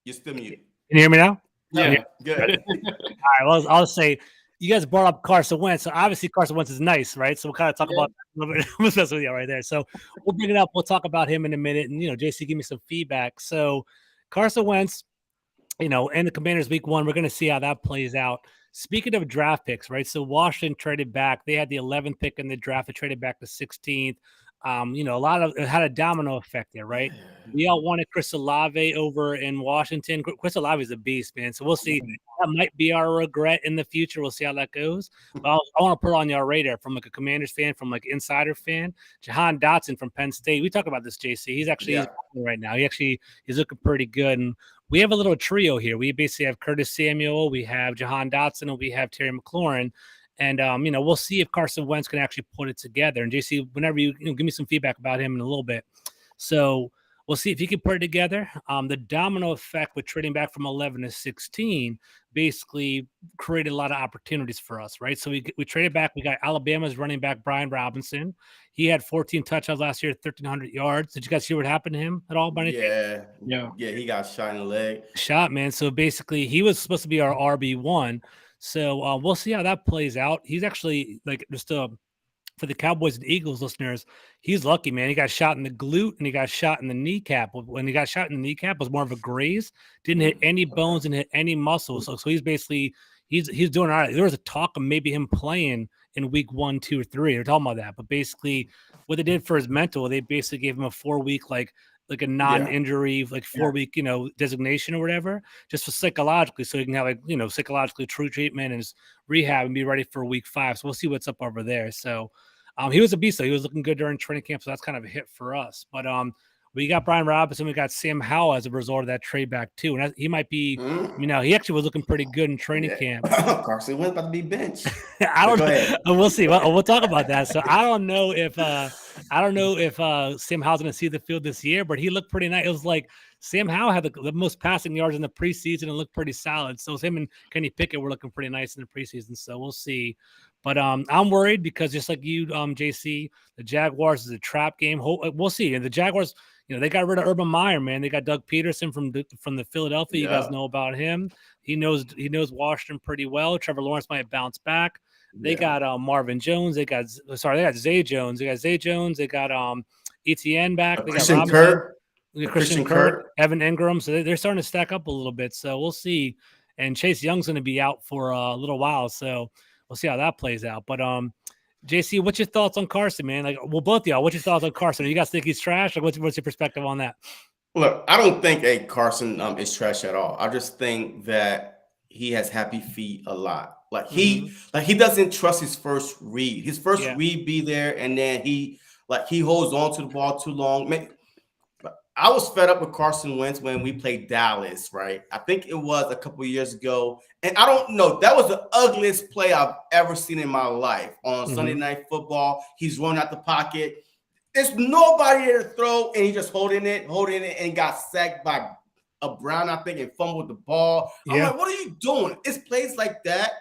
You're still muted. Can you hear me now? Yeah. Good. All right. Well, I'll say you guys brought up Carson Wentz. So obviously Carson Wentz is nice, right? So we'll kind of talk about that a little bit. We'll mess with you right there. So we'll bring it up. We'll talk about him in a minute. And, JC, give me some feedback. So Carson Wentz, and the Commanders week 1, we're going to see how that plays out. Speaking of draft picks, right? So Washington traded back. They had the 11th pick in the draft. They traded back to 16th. It had a domino effect there, right? We all wanted Chris Olave over in Washington. Chris Olave is a beast, man. So we'll see. That might be our regret in the future. We'll see how that goes. But I want to put it on your radar from like a Commanders fan, from like insider fan. Jahan Dotson from Penn State. We talk about this, JC. He's actually right now. He's looking pretty good. And we have a little trio here. We basically have Curtis Samuel, we have Jahan Dotson, and we have Terry McLaurin. And, we'll see if Carson Wentz can actually put it together. And JC, whenever you give me some feedback about him in a little bit. So we'll see if he can put it together. The domino effect with trading back from 11 to 16 basically created a lot of opportunities for us, right? So we traded back. We got Alabama's running back, Brian Robinson. He had 14 touchdowns last year, 1,300 yards. Did you guys see what happened to him at all? By anything? Yeah. He got shot in the leg. Shot, man. So basically, he was supposed to be our RB1. So we'll see how that plays out. He's actually for the Cowboys and Eagles listeners, he's lucky, man. He got shot in the glute and he got shot in the kneecap. When he got shot in the kneecap, it was more of a graze. Didn't hit any bones and hit any muscles. So he's basically he's doing all right. There was a talk of maybe him playing in week 1, 2, or 3. They're talking about that, but basically, what they did for his mental, they basically gave him a 4-week like a non-injury, 4-week, designation or whatever, just for psychologically, so he can have psychologically true treatment and just rehab and be ready for week 5. So we'll see what's up over there. So he was a beast, though. He was looking good during training camp, so that's kind of a hit for us. But we got Brian Robinson, we got Sam Howell as a result of that trade back too, and he might be, he actually was looking pretty good in training camp. Carson Wentz about to be benched. I don't know. We'll see. We'll talk about that. So I don't know if Sam Howell's going to see the field this year, but he looked pretty nice. It was like Sam Howell had the most passing yards in the preseason and looked pretty solid. So him and Kenny Pickett were looking pretty nice in the preseason. So we'll see. But I'm worried because just like you, JC, the Jaguars is a trap game. We'll see. And the Jaguars, they got rid of Urban Meyer, man. They got Doug Peterson from the Philadelphia. You guys know about him. He knows Washington pretty well. Trevor Lawrence might bounce back. They got Marvin Jones. They got Zay Jones. They got Etienne back. They got Christian Kirk, Evan Ingram. So they're starting to stack up a little bit. So we'll see. And Chase Young's going to be out for a little while. So we'll see how that plays out. But JC, what's your thoughts on Carson, man? Both of y'all, what's your thoughts on Carson? You guys think he's trash? What's your perspective on that? Look, I don't think Carson is trash at all. I just think that he has happy feet a lot. He doesn't trust his first read. His first read be there, and then he holds on to the ball too long. Man, I was fed up with Carson Wentz when we played Dallas, right? I think it was a couple of years ago. And I don't know, that was the ugliest play I've ever seen in my life on Sunday Night Football. He's running out the pocket. There's nobody there to throw, and he just holding it, and got sacked by a Brown, I think, and fumbled the ball. I'm like, what are you doing? It's plays like that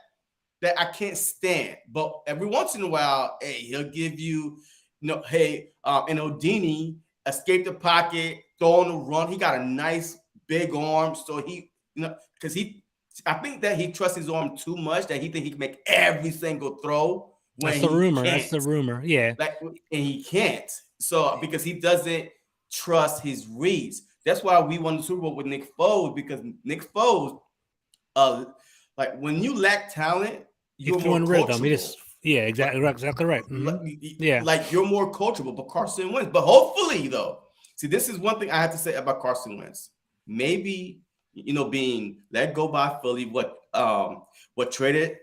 I can't stand. But every once in a while, he'll give you, and Odini escape the pocket, throw on the run. He got a nice big arm, so because I think that he trusts his arm too much that he think he can make every single throw. That's the rumor. Yeah, and he can't. So because he doesn't trust his reads. That's why we won the Super Bowl with Nick Foles, because Nick Foles, when you lack talent, you're more rhythm. Exactly right. You're more coachable. But Carson Wentz. But hopefully, though, see, this is one thing I have to say about Carson Wentz. Maybe being let go by Philly, what traded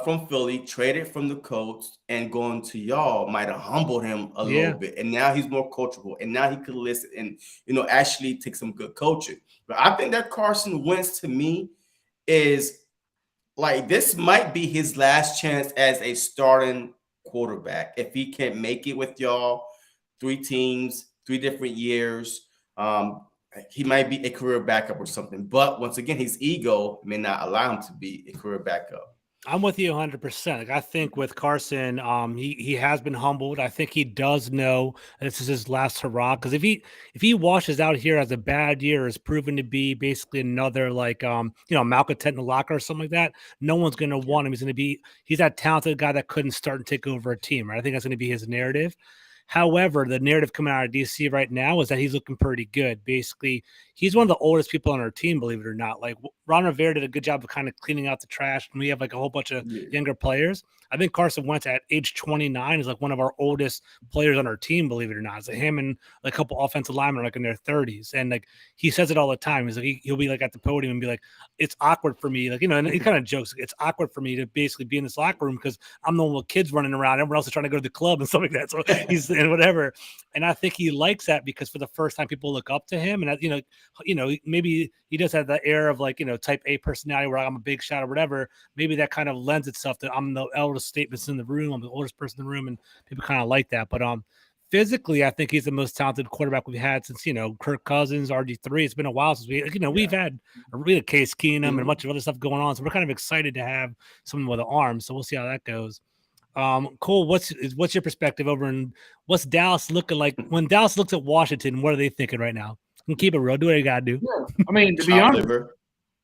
from Philly, traded from the Colts, and going to y'all might have humbled him a little bit. And now he's more coachable, and now he could listen and actually take some good coaching. But I think that Carson Wentz, to me, is this might be his last chance as a starting quarterback. If he can't make it with y'all, 3 teams, 3 different years, he might be a career backup or something. But once again, his ego may not allow him to be a career backup. I'm with you 100%. Like, I think with Carson, he has been humbled. I think he does know this is his last hurrah. Because if he washes out here as a bad year, is proven to be basically another like malcontent in the locker or something like that, no one's going to want him. He's that talented guy that couldn't start and take over a team. Right? I think that's going to be his narrative. However, the narrative coming out of DC right now is that he's looking pretty good. Basically, he's one of the oldest people on our team, believe it or not. Like Ron Rivera did a good job of kind of cleaning out the trash, and we have like a whole bunch of younger players. I think Carson Wentz at age 29 is like one of our oldest players on our team, believe it or not. It's like him and like a couple offensive linemen are like in their 30s, and like he says it all the time. He's like he'll be like at the podium and be like, "It's awkward for me," like and he kind of jokes, "It's awkward for me to basically be in this locker room because I'm the one with kids running around. Everyone else is trying to go to the club and stuff like that." So he's and whatever. And I think he likes that because for the first time, people look up to him. And, maybe he does have the air of like, type A personality where I'm a big shot or whatever. Maybe that kind of lends itself to I'm the eldest statements in the room. I'm the oldest person in the room. And people kind of like that. But physically, I think he's the most talented quarterback we've had since, Kirk Cousins, RG3. It's been a while since we've had a real Case Keenum and a bunch of other stuff going on. So we're kind of excited to have someone with an arm. So we'll see how that goes. Cole, what's your perspective over in what's Dallas looking like when Dallas looks at Washington? What are they thinking right now? And keep it real. Do what you gotta do. Yeah. I mean, to be honest,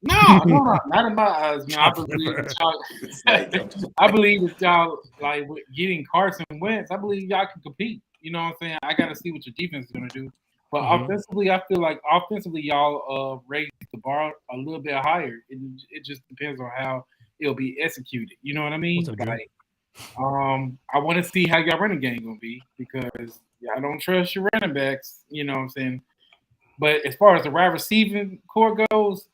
no, not in my eyes, man. I believe that y'all like with getting Carson Wentz. I believe y'all can compete. You know what I'm saying? I got to see what your defense is gonna do. But offensively, I feel like y'all raised the bar a little bit higher. It just depends on how it'll be executed. You know what I mean? I want to see how y'all running game gonna be because y'all don't trust your running backs. You know what I'm saying? But as far as the wide receiving core goes,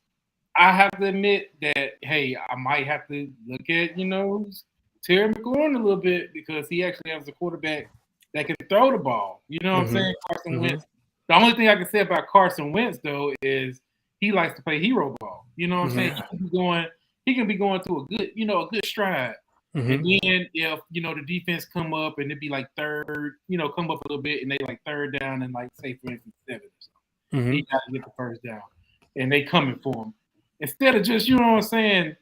I have to admit that hey, I might have to look at Terry McLaurin a little bit because he actually has a quarterback that can throw the ball. You know what I'm saying? Carson Wentz. The only thing I can say about Carson Wentz though is he likes to play hero ball. You know what I'm saying? He can be going through a good stride. And then if the defense come up and it'd be like third, come up a little bit and they like third down and like say for instance 7 or something. He got to get the first down. And they coming for him. Instead of just, taking,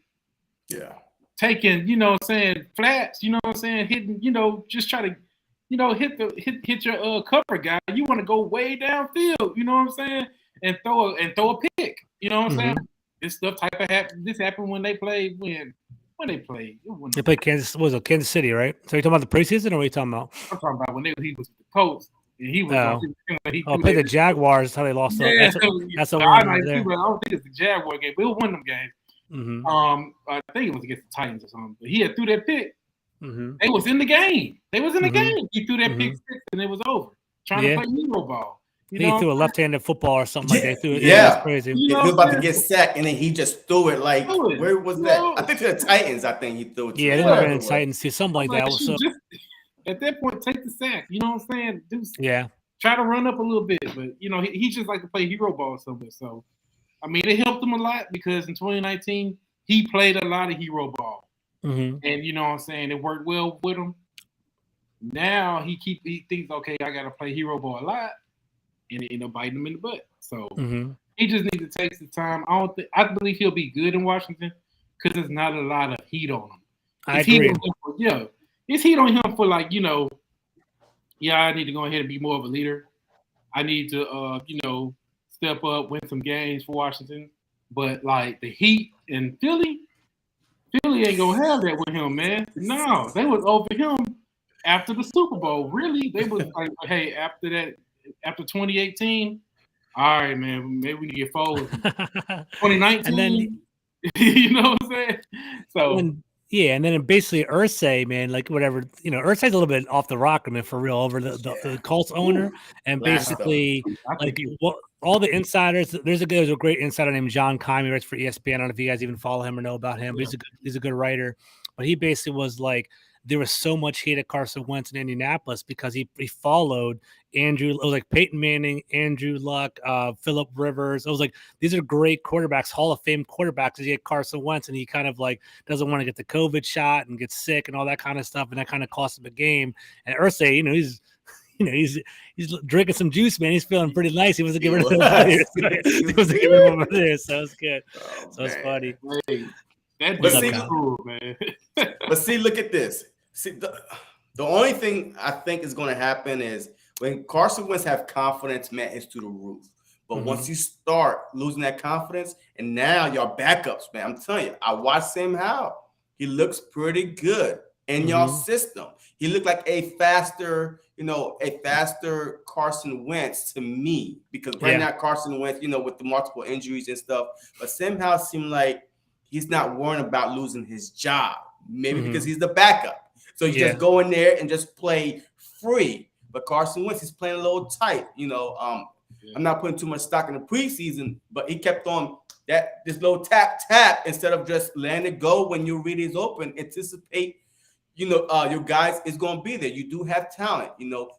flats, hitting, just try to, hit your cover guy. You want to go way downfield, you know what I'm saying? And throw a pick. You know what I'm saying? This stuff this happened when they played when they played. They played Kansas. Was it Kansas City, right? So you're talking about the preseason, or what are you talking about? I'm talking about when he was with the Colts and he was. Played the Jaguars. How they lost. Yeah, that's a win. I don't think it's the Jaguar game. We'll win them games. I think it was against the Titans or something. But he had threw that pick. They was in the game. They was in the game. He threw that pick 6 and it was over. Trying to play hero ball. He threw a left-handed football or something like that. Threw it. Yeah, that's crazy. He was about to get sacked, and then he just threw it like, where was that? I think to the Titans, I think he threw it. Yeah, they might have been Titans too, something like that. Just, at that point, take the sack. You know what I'm saying? Try to run up a little bit, but, he just like to play hero ball somewhere. So, I mean, it helped him a lot because in 2019, he played a lot of hero ball. And, you know what I'm saying? It worked well with him. Now, he thinks, okay, I got to play hero ball a lot. And it ended up biting him in the butt. So he just needs to take some time. I believe he'll be good in Washington because there's not a lot of heat on him. I agree. It's heat on him for like, I need to go ahead and be more of a leader. I need to, step up, win some games for Washington. But like the Heat in Philly ain't gonna have that with him, man. No, they was over him after the Super Bowl. Really, they was like, hey, after 2018, all right, man, maybe we need to get forward. 2019, and then you know what I'm saying? So and then basically Irsay, man, like whatever, Irsay's a little bit off the rocker, man, for real, over the Colts owner, and basically like all the insiders. There's a great insider named John Carmi, writes for ESPN. I don't know if you guys even follow him or know about him, but he's a good writer. But he basically was like, there was so much hate at Carson Wentz in Indianapolis because he followed Andrew. It was like Peyton Manning, Andrew Luck, Phillip Rivers. It was like, these are great quarterbacks, Hall of Fame quarterbacks. And he had Carson Wentz, and he kind of like doesn't want to get the COVID shot and get sick and all that kind of stuff. And that kind of cost him a game. And Irsay, he's drinking some juice, man. He's feeling pretty nice. He wasn't giving rid of the players. He wasn't giving them over there. So it's good. It's funny. That What's dude up, is Kyle? cool, man. But see, look at this. See, the only thing I think is going to happen is when Carson Wentz have confidence, man, it's through the roof. But once you start losing that confidence, and now y'all backups, man, I'm telling you, I watched Sam Howell. He looks pretty good in y'all system. He looked like a faster Carson Wentz to me, because right now Carson Wentz, with the multiple injuries and stuff, but Sam Howell seemed like he's not worrying about losing his job, maybe because he's the backup. So you just go in there and just play free. But Carson Wentz is playing a little tight, I'm not putting too much stock in the preseason, but he kept on this little tap instead of just letting it go when your read is open. Anticipate, your guys is going to be there. You do have talent.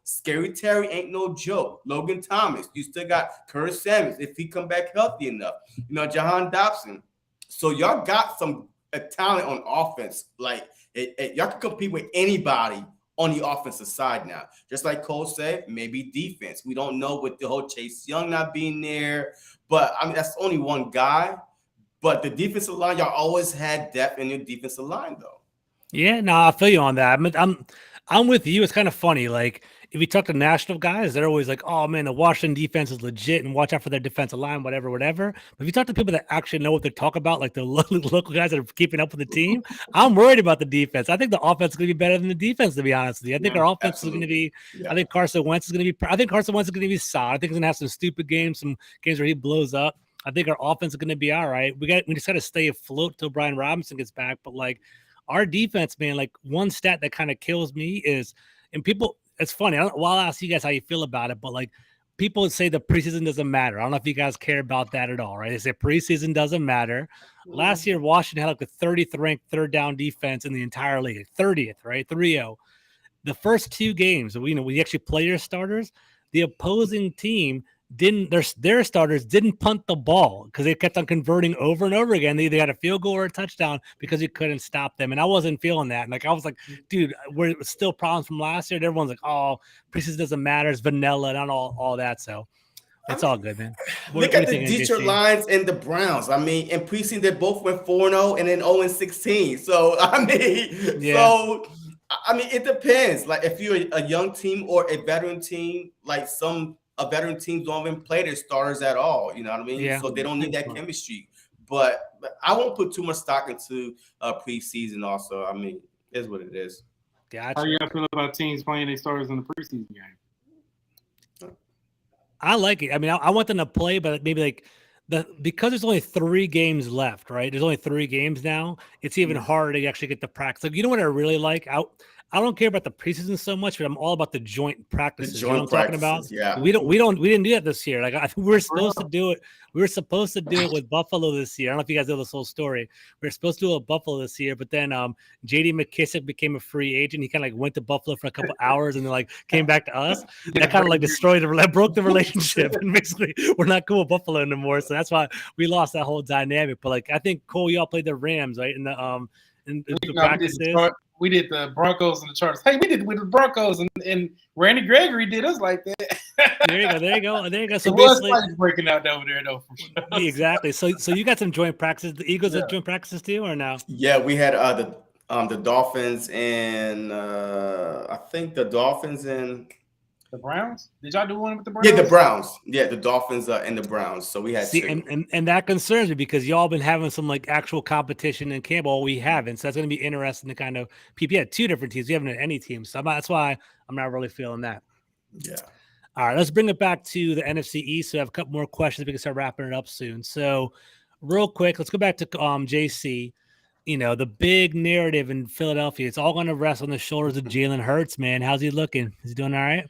Scary Terry ain't no joke. Logan Thomas. You still got Curtis Samuels if he come back healthy enough. Jahan Dobson. So y'all got some talent on offense. Like y'all can compete with anybody on the offensive side now. Just like Cole said, maybe defense. We don't know with the whole Chase Young not being there. But, I mean, that's only one guy. But the defensive line, y'all always had depth in your defensive line, though. Yeah, no, I feel you on that. I'm with you. It's kind of funny. Like, if you talk to national guys, they're always like, "Oh man, the Washington defense is legit, and watch out for their defensive line, whatever." But if you talk to people that actually know what they're talking about, like the local guys that are keeping up with the team, I'm worried about the defense. I think the offense is going to be better than the defense, to be honest with you. I think our offense is going to be. Yeah. I think Carson Wentz is going to be. I think Carson Wentz is going to be solid. I think he's going to have some stupid games, some games where he blows up. I think our offense is going to be all right. We just got to stay afloat till Brian Robinson gets back. But like our defense, man, like one stat that kind of kills me is, and people. It's funny. I'll ask you guys how you feel about it, but like people say the preseason doesn't matter. I don't know if you guys care about that at all, right? They say preseason doesn't matter. Last year, Washington had like the 30th ranked third down defense in the entire league, 30th, right? 3-0. The first two games, we actually play your starters. The opposing team their starters didn't punt the ball because they kept on converting over and over again. They either had a field goal or a touchdown because you couldn't stop them. And I wasn't feeling that. And like I was like, dude, we're still problems from last year. And everyone's like, oh, preseason doesn't matter. It's vanilla and all that. So it's all good, man. Look at the Detroit Lions and the Browns. I mean, in preseason they both went 4-0 and then 0-16. So I mean, it depends. Like if you're a young team or a veteran team, like a veteran team don't even play their starters at all. You know what I mean? Yeah. So they don't need that chemistry. But I won't put too much stock into preseason also. I mean, it is what it is. Gotcha. How you guys feel about teams playing their starters in the preseason game? I like it. I mean, I want them to play, but maybe like because there's only 3 games left, right? There's only 3 games now. It's even harder to actually get the practice. Like, you know what I really like? I don't care about the preseason so much, but I'm all about the joint practices. You know what I'm talking about? Yeah. We didn't do that this year. Like we were supposed to do it. We were supposed to do it with Buffalo this year. I don't know if you guys know this whole story. We were supposed to do it with Buffalo this year, but then J.D. McKissick became a free agent. He kind of like went to Buffalo for a couple hours and then like came back to us. That kind of like broke the relationship, and basically we're not cool with Buffalo anymore. So that's why we lost that whole dynamic. But like I think Cole, y'all played the Rams, right? In the practices. We did the Broncos and the Chargers. Hey, we did it with the Broncos, and Randy Gregory did us like that. There you go. So it was breaking out over there, though. For sure. Exactly. So you got some joint practices. The Eagles have joint practices too, or no? Yeah, we had the Dolphins and I think the Dolphins and the Browns. Did y'all do one with the Browns? Yeah, the Browns. Yeah, the Dolphins and the Browns. So we had and that concerns me because y'all been having some like actual competition in camp. Well, we haven't. So that's going to be interesting to kind of people. Yeah, 2 different teams. We haven't had any teams. So that's why I'm not really feeling that. Yeah. All right, let's bring it back to the NFC East. So I have a couple more questions. We can start wrapping it up soon. So real quick, let's go back to JC. The big narrative in Philadelphia, it's all going to rest on the shoulders of Jalen Hurts, man. How's he looking? Is he doing all right?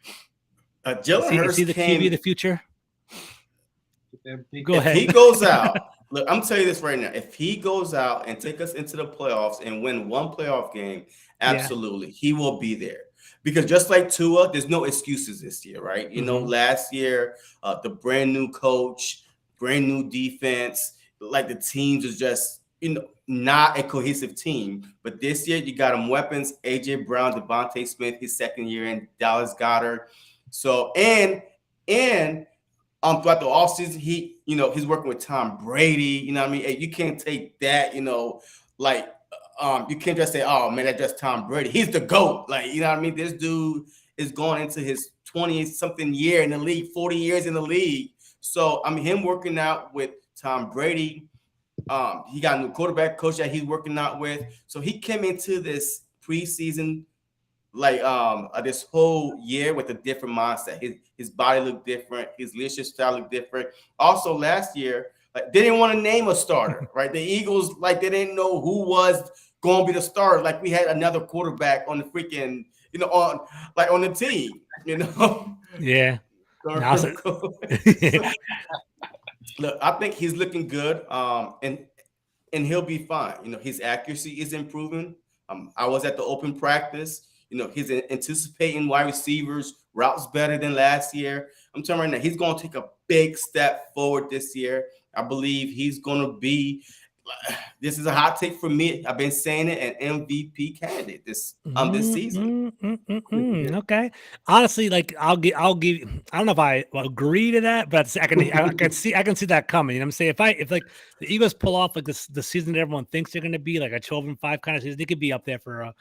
Jalen Hurts, is he the QB of the future? Go ahead. If he goes out, look, I'm telling you this right now. If he goes out and take us into the playoffs and win one playoff game, absolutely, he will be there. Because just like Tua, there's no excuses this year, right? Last year, the brand new coach, brand new defense, like the teams is just, not a cohesive team. But this year, you got him weapons, A.J. Brown, Devontae Smith, his second year in, Dallas Goedert. So, and throughout the offseason, he's working with Tom Brady. You know what I mean? You can't take that, like you can't just say, oh man, that's just Tom Brady. He's the GOAT. Like, you know what I mean? This dude is going into his 20-something year in the league, 40 years in the league. So I mean, him working out with Tom Brady. He got a new quarterback coach that he's working out with. So he came into this preseason like this whole year with a different mindset. His body looked different, his leadership style looked different. Also last year, like they didn't want to name a starter, right? The Eagles, like they didn't know who was going to be the starter. Like we had another quarterback on the freaking, on the team, Yeah. Look, I think he's looking good, and he'll be fine. His accuracy is improving. I was at the open practice. He's anticipating wide receivers routes better than last year. I'm telling you right now, he's going to take a big step forward this year. I believe he's going to be. This is a hot take for me. I've been saying it, an MVP candidate this season. Okay. Honestly, like I'll give. I don't know if I agree to that, but I can see that coming. You know what I'm saying? If like the Eagles pull off like the season that everyone thinks they're going to be, like a 12-5 kind of season, they could be up there for a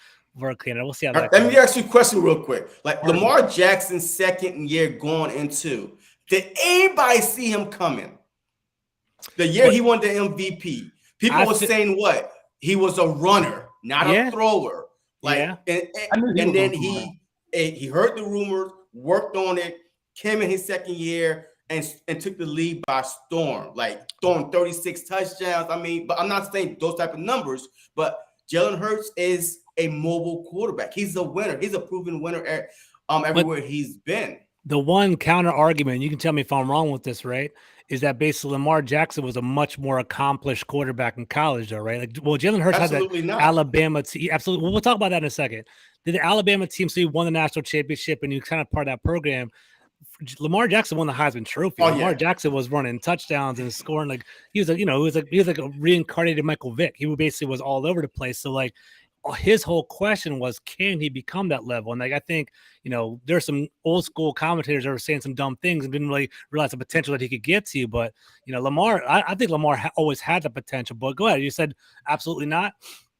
candidate. We'll see how that. Let me ask you a question real quick. Like Lamar Jackson's second year going into, did anybody see him coming? The year he won the MVP. People were saying what? He was a runner, not a thrower. And then he heard the rumors, worked on it, came in his second year and took the league by storm, like throwing 36 touchdowns. I mean, but I'm not saying those type of numbers, but Jalen Hurts is a mobile quarterback. He's a winner. He's a proven winner everywhere he's been. The one counter argument, you can tell me if I'm wrong with this, right, is that basically Lamar Jackson was a much more accomplished quarterback in college, though, right? Like, well, Jalen Hurts had that Alabama team. Absolutely. Well, we'll talk about that in a second. Did the Alabama team, so he won the national championship and you kind of part of that program. Lamar Jackson won the Heisman Trophy. Lamar Jackson was running touchdowns and scoring like he was like a reincarnated Michael Vick. He basically was all over the place. So like his whole question was, can he become that level? And like I think there's some old school commentators that were saying some dumb things and didn't really realize the potential that he could get to. But Lamar, I think Lamar always had the potential. But go ahead, you said absolutely not.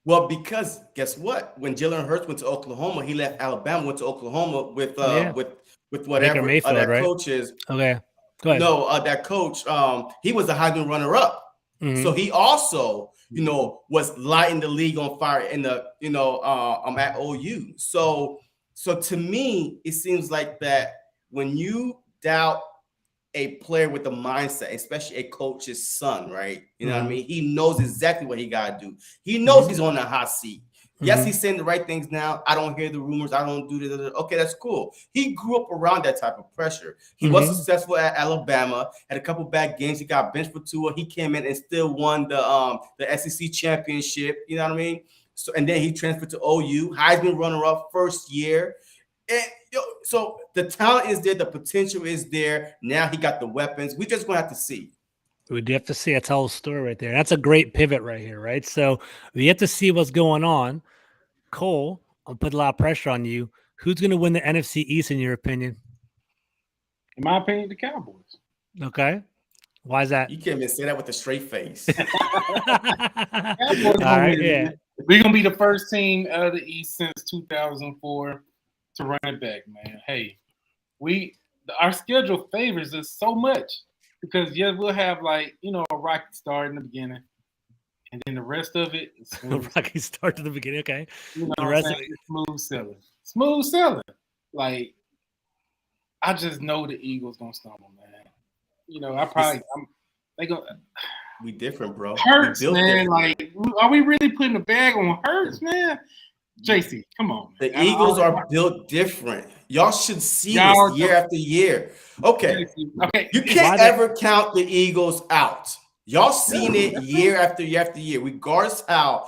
Well, because guess what? When Jalen Hurts went to Oklahoma, he left Alabama, went to Oklahoma with whatever Mayfield, that right? coach is. Okay, go ahead. No, that coach, he was a Heisman runner-up. Mm-hmm. So he also, was lighting the league on fire in the, at OU. So to me, it seems like that when you doubt a player with a mindset, especially a coach's son, right? You know what I mean? He knows exactly what he got to do. He knows he's on the hot seat. Yes, he's saying the right things now. I don't hear the rumors. I don't do this. Okay, that's cool. He grew up around that type of pressure. He was successful at Alabama. Had a couple bad games. He got benched for Tua. He came in and still won the SEC championship. You know what I mean? So and then he transferred to OU. Heisman runner-up first year. And so the talent is there. The potential is there. Now he got the weapons. We just gonna have to see. We do have to see. That's a whole story right there. That's a great pivot right here, right? So we have to see what's going on. Cole, I'll put a lot of pressure on you. Who's going to win the NFC East in your opinion? In my opinion, the Cowboys. Okay. Why is that? You can't even say that with a straight face. All right, yeah. We're going to be the first team out of the East since 2004 to run it back, man. Hey, our schedule favors us so much. Because we'll have a rocky start in the beginning, and then the rest of it is smooth. Rocky start to the beginning, okay. The rest of it is smooth sailing. Like I just know the Eagles gonna stumble, man. They gonna. We different, bro. Hurts, man. Different. Like, are we really putting a bag on Hurts, man? JC, come on. Man. The Eagles are built different. Y'all should see this year after year. Okay. You can't ever count the Eagles out. Y'all seen it year after year after year, regardless how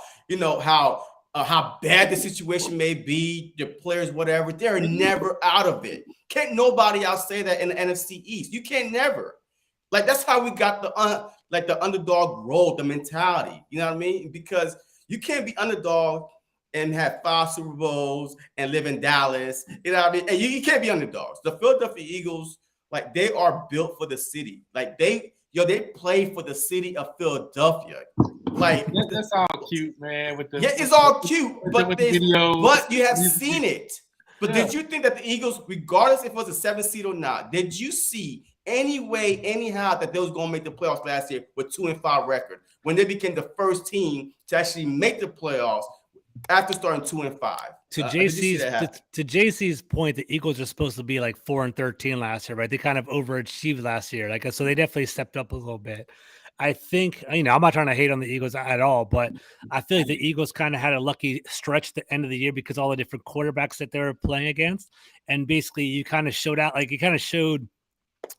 bad the situation may be, the players, whatever. They're never out of it. Can't nobody else say that in the NFC East. You can't never. Like that's how we got the underdog role, the mentality. You know what I mean? Because you can't be underdog and have 5 Super Bowls and live in Dallas. You know what I mean? And you can't be underdogs. The Philadelphia Eagles, like they are built for the city. Like they Yo, they play for the city of Philadelphia. Like that's all cute, man. With the it's all cute, but videos, but you have seen it. But did you think that the Eagles, regardless if it was a 7 seed or not, did you see any way, anyhow, that they was going to make the playoffs last year with 2-5 record when they became the first team to actually make the playoffs after starting 2-5? To JC's point, the Eagles are supposed to be like 4-13 last year, right? They kind of overachieved last year, like so they definitely stepped up a little bit. I think, I'm not trying to hate on the Eagles at all, but I feel like the Eagles kind of had a lucky stretch at the end of the year because all the different quarterbacks that they were playing against. And basically you kind of showed out, like you kind of showed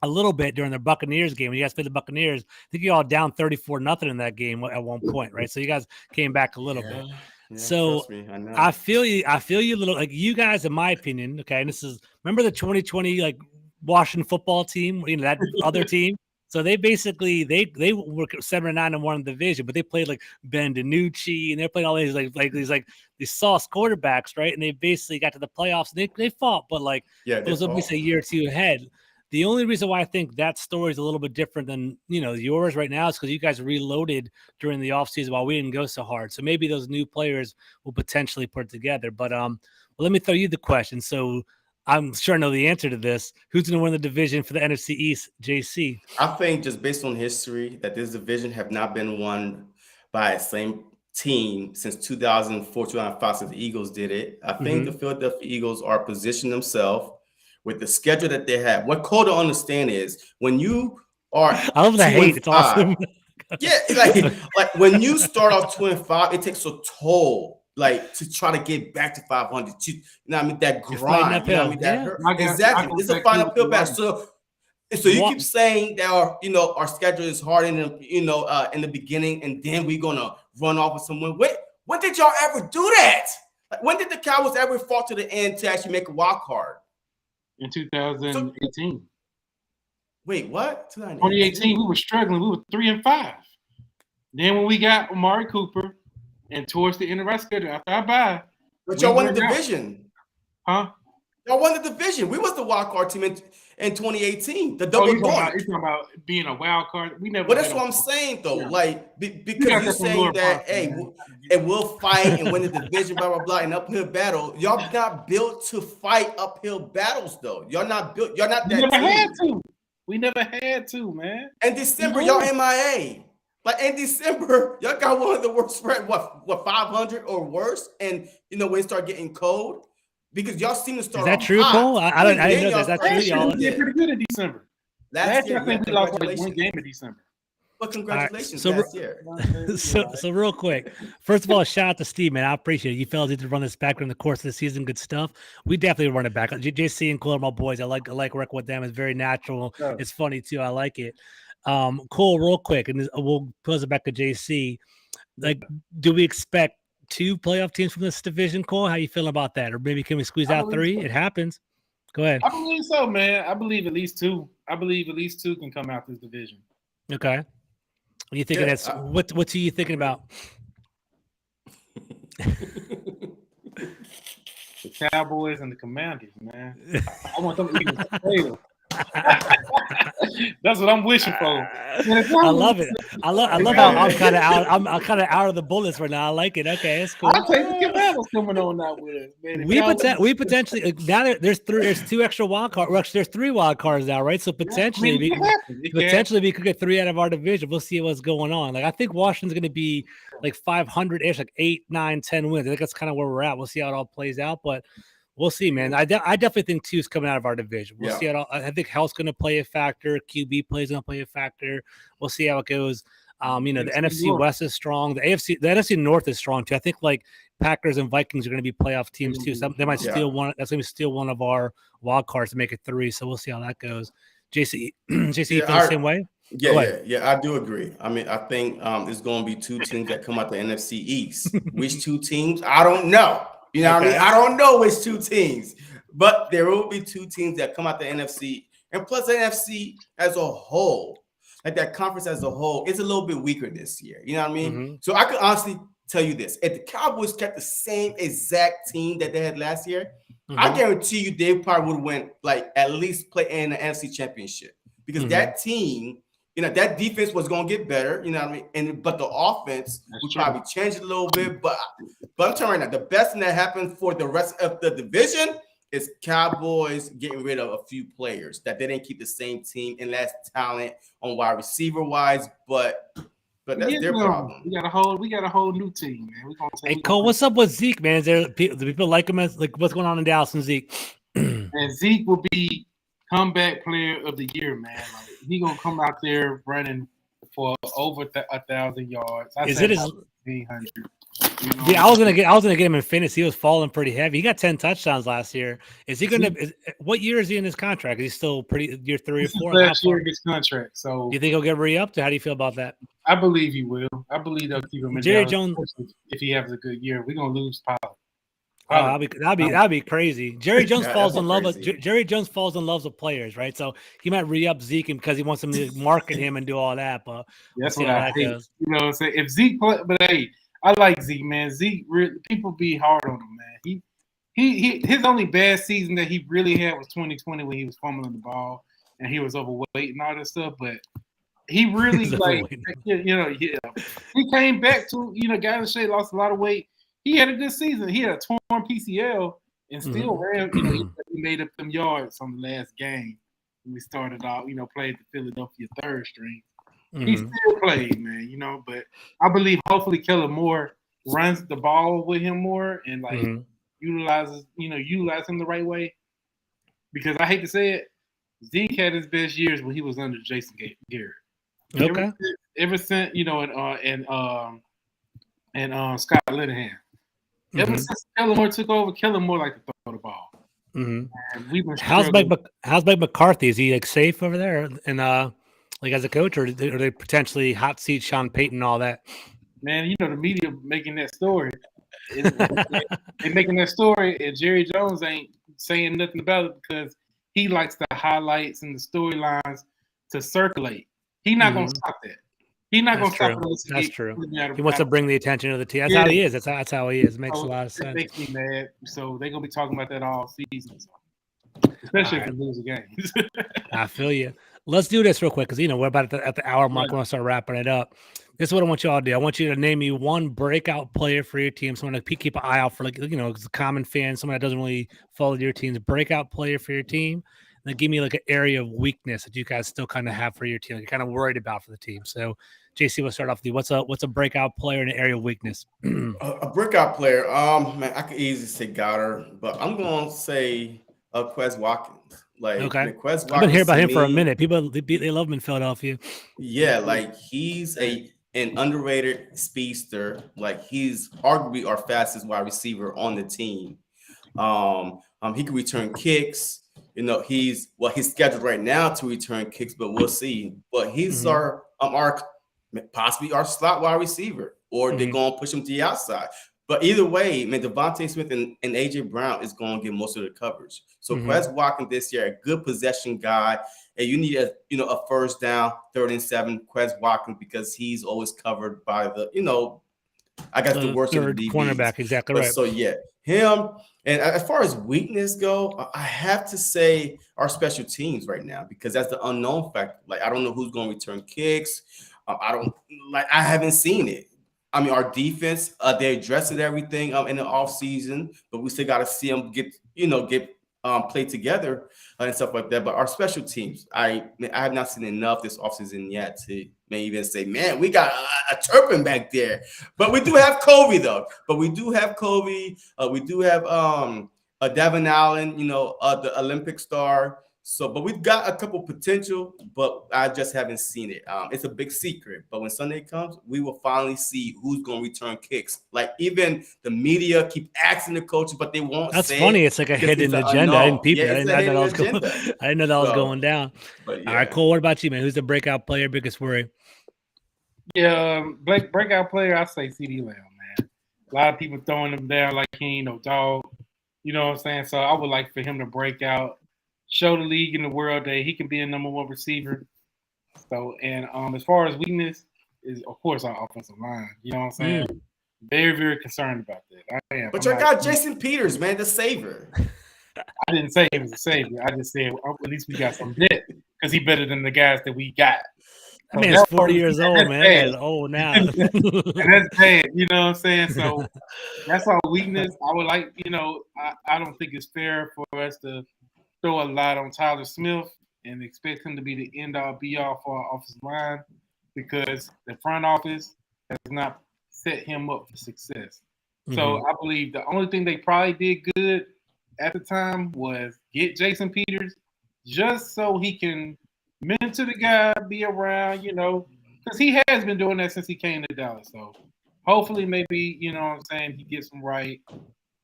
a little bit during the Buccaneers game. When you guys played the Buccaneers, I think you all down 34-0 in that game at one point, right? So you guys came back a little bit. Yeah, so I feel you a little, like you guys, in my opinion, okay, and this is, remember the 2020 like Washington football team, that other team? So they basically they were 7-9-1 in the division, but they played like Ben DiNucci and they played all these these sauce quarterbacks, right? And they basically got to the playoffs and they fought, but like it was at least a year or two ahead. The only reason why I think that story is a little bit different than yours right now is because you guys reloaded during the offseason while we didn't go so hard. So maybe those new players will potentially put it together. But let me throw you the question. So I'm sure I know the answer to this. Who's going to win the division for the NFC East, JC? I think just based on history that this division have not been won by the same team since 2004, 2005, since the Eagles did it. I think the Philadelphia Eagles are positioned themselves with the schedule that they have. What Cole don't understand is when you are I love the hate. It's awesome. Yeah, like when you start off 2-5, it takes a toll. Like to try to get back to 500, that grind. Exactly. It's a final uphill battle. So you keep saying that our schedule is hard in the beginning, and then we're gonna run off with someone. When did y'all ever do that? Like, when did the Cowboys ever fall to the end to actually make a wild card? In 2018. Wait, what? 2018, we were struggling. We were 3-5. Then when we got Amari Cooper. And towards the end of our schedule, after I buy. But y'all won the division. Huh? Y'all won the division. We was the wild card team in 2018. The double you're talking about being a wild card. We never. But that's what I'm saying, though. Yeah. Like, because you're saying that, hey, we'll fight and win the division, blah, blah, blah, an uphill battle. Y'all not built to fight uphill battles, though. Y'all not built. Y'all not that We never had to. We never had to, man. In December, y'all MIA. Like in December, y'all got one of the worst spread, what 500 or worse, and when it start getting cold, because y'all seem to start. Is that true, Cole? I didn't know that's true. Y'all did pretty good in December. Last year, I think we lost like one game in December. But congratulations, last year. So real quick, first of all, shout out to Steve, man. I appreciate it. You fellas need to run this back during the course of the season. Good stuff. We definitely run it back. JC and Cole are my boys. I like working with them. It's very natural. Oh. It's funny too. I like it. Cole, real quick, and we'll pose it back to JC. Like, do we expect 2 playoff teams from this division, Cole? How you feeling about that? Or maybe can we squeeze out 3? So. It happens. Go ahead. I believe so, man. I believe at least 2. I believe at least 2 can come out this division. Okay. What are you thinking? What are you thinking about? The Cowboys and the Commanders, man. I want them Eagles to play them. That's what I'm wishing for. I love it. I love how I'm kind of out. I'm kind of out of the bullets right now. I like it. Okay, that's cool. I'll take the Commanders coming on now with us, man. We potentially now there's 2 extra wild cards. Well, there's 3 wild cards now, right? So potentially we could get 3 out of our division. We'll see what's going on. Like I think Washington's going to be like 500-ish, like 8, 9, 10 wins. I think that's kind of where we're at. We'll see how it all plays out, but. We'll see, man. I definitely think 2 is coming out of our division. We'll see how I think health's going to play a factor. QB play is going to play a factor. We'll see how it goes. The NFC West is strong. The NFC North is strong too. I think like Packers and Vikings are going to be playoff teams too. So they might steal one. That's going to steal one of our wild cards to make it 3. So we'll see how that goes. JC, you feel the same way? Yeah, I do agree. I mean, I think there's going to be 2 teams that come out the NFC East. Which 2 teams? I don't know. You know what I mean? I don't know which 2 teams, but there will be 2 teams that come out the NFC. And plus the NFC as a whole, like that conference as a whole, it's a little bit weaker this year. You know what I mean? Mm-hmm. So I could honestly tell you this. If the Cowboys kept the same exact team that they had last year, I guarantee you they probably would have went like at least play in the NFC Championship because that team that defense was going to get better. You know what I mean? But the offense would probably change it a little bit. But I'm telling you right now, the best thing that happened for the rest of the division is Cowboys getting rid of a few players that they didn't keep the same team and less talent on wide receiver wise. But that's their problem. We got a whole new team, man. Hey Cole, what's up with Zeke, man? Do people like him? What's going on in Dallas and Zeke? And Zeke will be comeback player of the year, man. Like, he gonna come out there running for over 1,000 yards. Is it his 1,800? Yeah, I was gonna get him in fantasy. He was falling pretty heavy. He got 10 touchdowns last year. Is he gonna? What year is he in his contract? Is he still pretty year 3 or 4? Last year of his contract. So do you think he'll get re-upped? How do you feel about that? I believe he will. I believe they'll keep him in Jerry Dallas. Jones. If he has a good year, we're gonna lose Pollard. Oh, that'd be crazy. Jerry Jones falls in love with Jerry Jones falls in love with players, right? So he might re-up Zeke because he wants him to market him and do all that. But that's what I hate. Goes. You know what I'm saying? If Zeke play, but hey, I like Zeke, man. Zeke, people be hard on him, man. His only bad season that he really had was 2020 when he was fumbling the ball and he was overweight and all that stuff. But he really he came back to got in shape, lost a lot of weight. He had a good season. He had a torn PCL and still ran. He made up them yards on the last game. When we started out, played the Philadelphia third string. He still played, man. But I believe hopefully Kellen Moore runs the ball with him more and utilize him the right way. Because I hate to say it, Zeke had his best years when he was under Jason Garrett. Okay. Ever since and Scott Linehan. Ever since Kellen Moore took over, Kellen Moore like to throw the ball. How's Mike McCarthy? Is he safe over there and as a coach, or are they potentially hot seat Sean Payton and all that? Man, the media making that story. They're making that story, and Jerry Jones ain't saying nothing about it because he likes the highlights and the storylines to circulate. He's not going to stop that. He's not going to stop it. That's true. He wants to bring the attention of the team. That's how he is. That's how he is. It makes a lot of sense. It makes me mad. So they're going to be talking about that all season. Especially if they lose a game. I feel you. Let's do this real quick because we're about at the hour mark. We're going to start wrapping it up. This is what I want you all to do. I want you to name me one breakout player for your team. Someone to keep an eye out for, a common fan, someone that doesn't really follow your team's breakout player for your team. And then give me an area of weakness that you guys still kind of have for your team, you're kind of worried about for the team. So, JC, we'll start off with you. What's a breakout player in an area of weakness? A breakout player, man, I could easily say Goddard, but I'm going to say Quez Watkins. Okay. Quez Watkins, I've been hearing about him for a minute. People they love him in Philadelphia. Yeah, he's an underrated speedster. He's arguably our fastest wide receiver on the team. He can return kicks. He's scheduled right now to return kicks, but we'll see. But he's our possibly our slot wide receiver, or they're going to push him to the outside. But either way, man, Devontae Smith and AJ Brown is going to get most of the coverage. So Quez Watkins this year, a good possession guy, and you need a first down, 3rd and 7, Quez Watkins, because he's always covered by the the worst of the DBs. Cornerback, exactly right. So yeah, him. And as far as weakness go, I have to say our special teams right now, because that's the unknown factor. I don't know who's going to return kicks. I haven't seen it. I mean, our defense, they addressed everything in the offseason, but we still got to see them get play together and stuff like that. But our special teams, I have not seen enough this offseason yet to maybe even say, man, we got a Turpin back there. But we do have Kobe, though. We do have Devin Allen, the Olympic star. But we've got a couple potential, but I just haven't seen it. It's a big secret. But when Sunday comes, we will finally see who's going to return kicks. Even the media keep asking the coaches, but they won't. That's funny. It's like a hidden agenda. I didn't know that was going down. Yeah. All right, Cole. What about you, man? Who's the breakout player? Biggest worry? Yeah, breakout player. I say CeeDee Lamb, man. A lot of people throwing him down like he ain't no dog. You know what I'm saying? So I would like for him to break out. Show the league and the world that he can be a number 1 receiver. So, and as far as weakness is, of course, our offensive line. You know what I'm saying? Very, very concerned about that. I am. But you got Jason Peters, man, the savior. I didn't say he was a savior. I just said at least we got some depth because he's better than the guys that we got. I mean, it's 40 years old, man. That guy's old now. And that's bad. You know what I'm saying? So that's our weakness. I would like, I don't think it's fair for us to throw a lot on Tyler Smith and expect him to be the end-all, be-all for our offensive line because the front office has not set him up for success. Mm-hmm. So I believe the only thing they probably did good at the time was get Jason Peters just so he can mentor the guy, be around, because he has been doing that since he came to Dallas. So hopefully maybe, what I'm saying, he gets them right.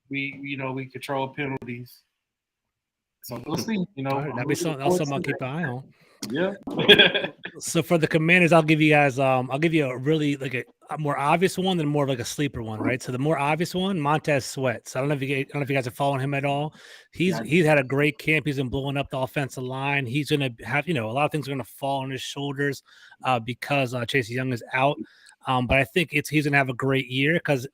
We control penalties. So we'll see. That'd be something I'll keep an eye on. Yeah. So for the Commanders, I'll give you guys a really like a more obvious one than more of like a sleeper one, right? So the more obvious one, Montez Sweats. I don't know if you guys are following him at all. He's had a great camp. He's been blowing up the offensive line. He's gonna have, a lot of things are gonna fall on his shoulders because Chase Young is out. But I think he's gonna have a great year because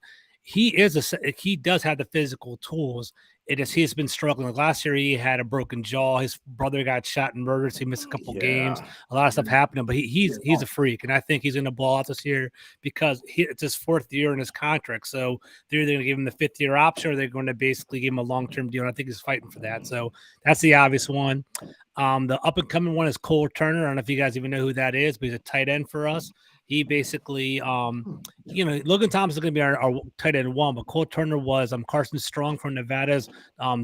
he does have the physical tools. He's been struggling. Like last year, he had a broken jaw. His brother got shot and murdered, so he missed a couple games. A lot of stuff happening, but he's a freak, and I think he's going to ball out this year because it's his 4th year in his contract. So they're either going to give him the 5th-year option, or they're going to basically give him a long-term deal. And I think he's fighting for that. So that's the obvious one. The up-and-coming one is Cole Turner. I don't know if you guys even know who that is, but he's a tight end for us. He basically, Logan Thomas is going to be our tight end 1, but Cole Turner was Carson Strong from Nevada's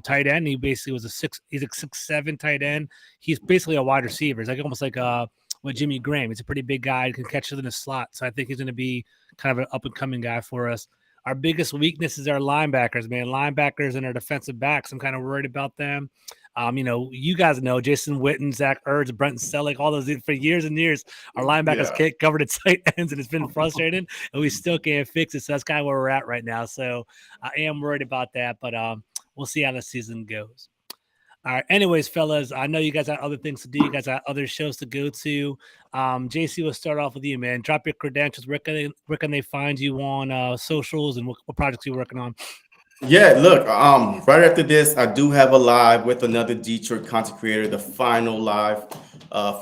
tight end. He basically was he's a 6'7" tight end. He's basically a wide receiver. He's almost like with Jimmy Graham. He's a pretty big guy. He can catch it in the slot. So I think he's going to be kind of an up-and-coming guy for us. Our biggest weakness is our linebackers, man. Linebackers and our defensive backs. I'm kind of worried about them. You guys know Jason Witten, Zach Ertz, Brenton Selleck, all those for years and years. Our linebackers can't cover the tight ends, and it's been frustrating, and we still can't fix it. So that's kind of where we're at right now. So I am worried about that, but we'll see how the season goes. All right. Anyways, fellas, I know you guys have other things to do. You guys have other shows to go to. JC, we'll start off with you, man. Drop your credentials. Where can they find you on socials, and what projects you're working on? Yeah, look, right after this, I do have a live with another Detroit content creator, the final live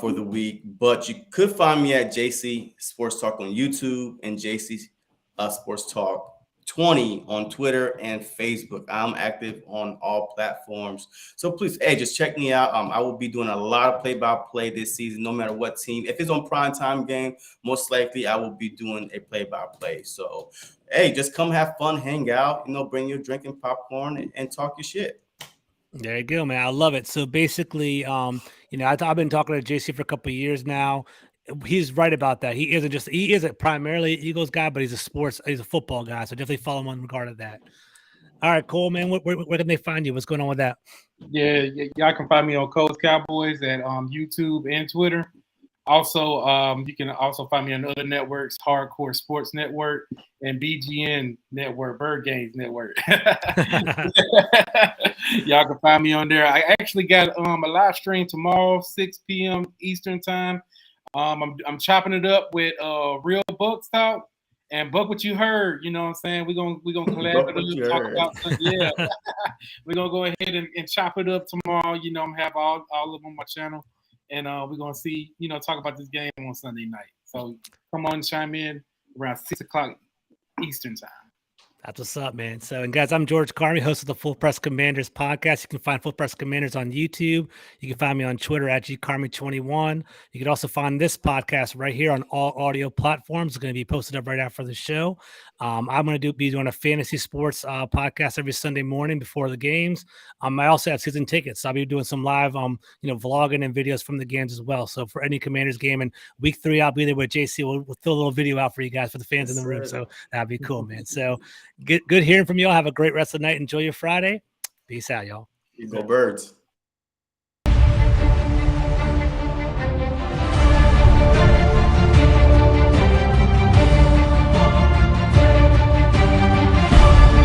for the week. But you could find me at JC Sports Talk on YouTube and JC Sports Talk 20 on Twitter and Facebook. I'm active on all platforms. So please, just check me out. I will be doing a lot of play-by-play this season, no matter what team. If it's on primetime game, most likely I will be doing a play-by-play. So, just come have fun, hang out, bring your drink and popcorn and talk your shit. There you go, man. I love it. So basically, I've been talking to JC for a couple of years now. He's right about that. He isn't primarily an Eagles guy, but he's a football guy. So definitely follow him in regard to that. All right, Cole, man. Where can they find you? What's going on with that? Yeah, y'all can find me on Cole's Cowboys at YouTube and Twitter. Also, you can also find me on other networks, Hardcore Sports Network and BGN Network, Bird Games Network. Y'all can find me on there. I actually got a live stream tomorrow, 6 p.m. Eastern time. I'm chopping it up with Real Bucks Talk and Buck What You Heard. You know what I'm saying? We're gonna collaborate, talk about stuff. Yeah. We're gonna go ahead and chop it up tomorrow. I'm gonna have all of them on my channel. And we're gonna see, talk about this game on Sunday night. So come on, chime in around 6 o'clock Eastern time. That's what's up, man. So, and guys, I'm George Carmi, host of the Full Press Commanders podcast. You can find Full Press Commanders on YouTube. You can find me on Twitter at GCarmi21. You can also find this podcast right here on all audio platforms. It's going to be posted up right after the show. I'm going to be doing a fantasy sports podcast every Sunday morning before the games. I also have season tickets. So I'll be doing some live, vlogging and videos from the games as well. So for any Commanders game in week 3, I'll be there with JC. We'll throw a little video out for you guys, for the fans in the room. So that'd be cool, man. So good hearing from y'all. Have a great rest of the night. Enjoy your Friday. Peace out, y'all. You go Birds.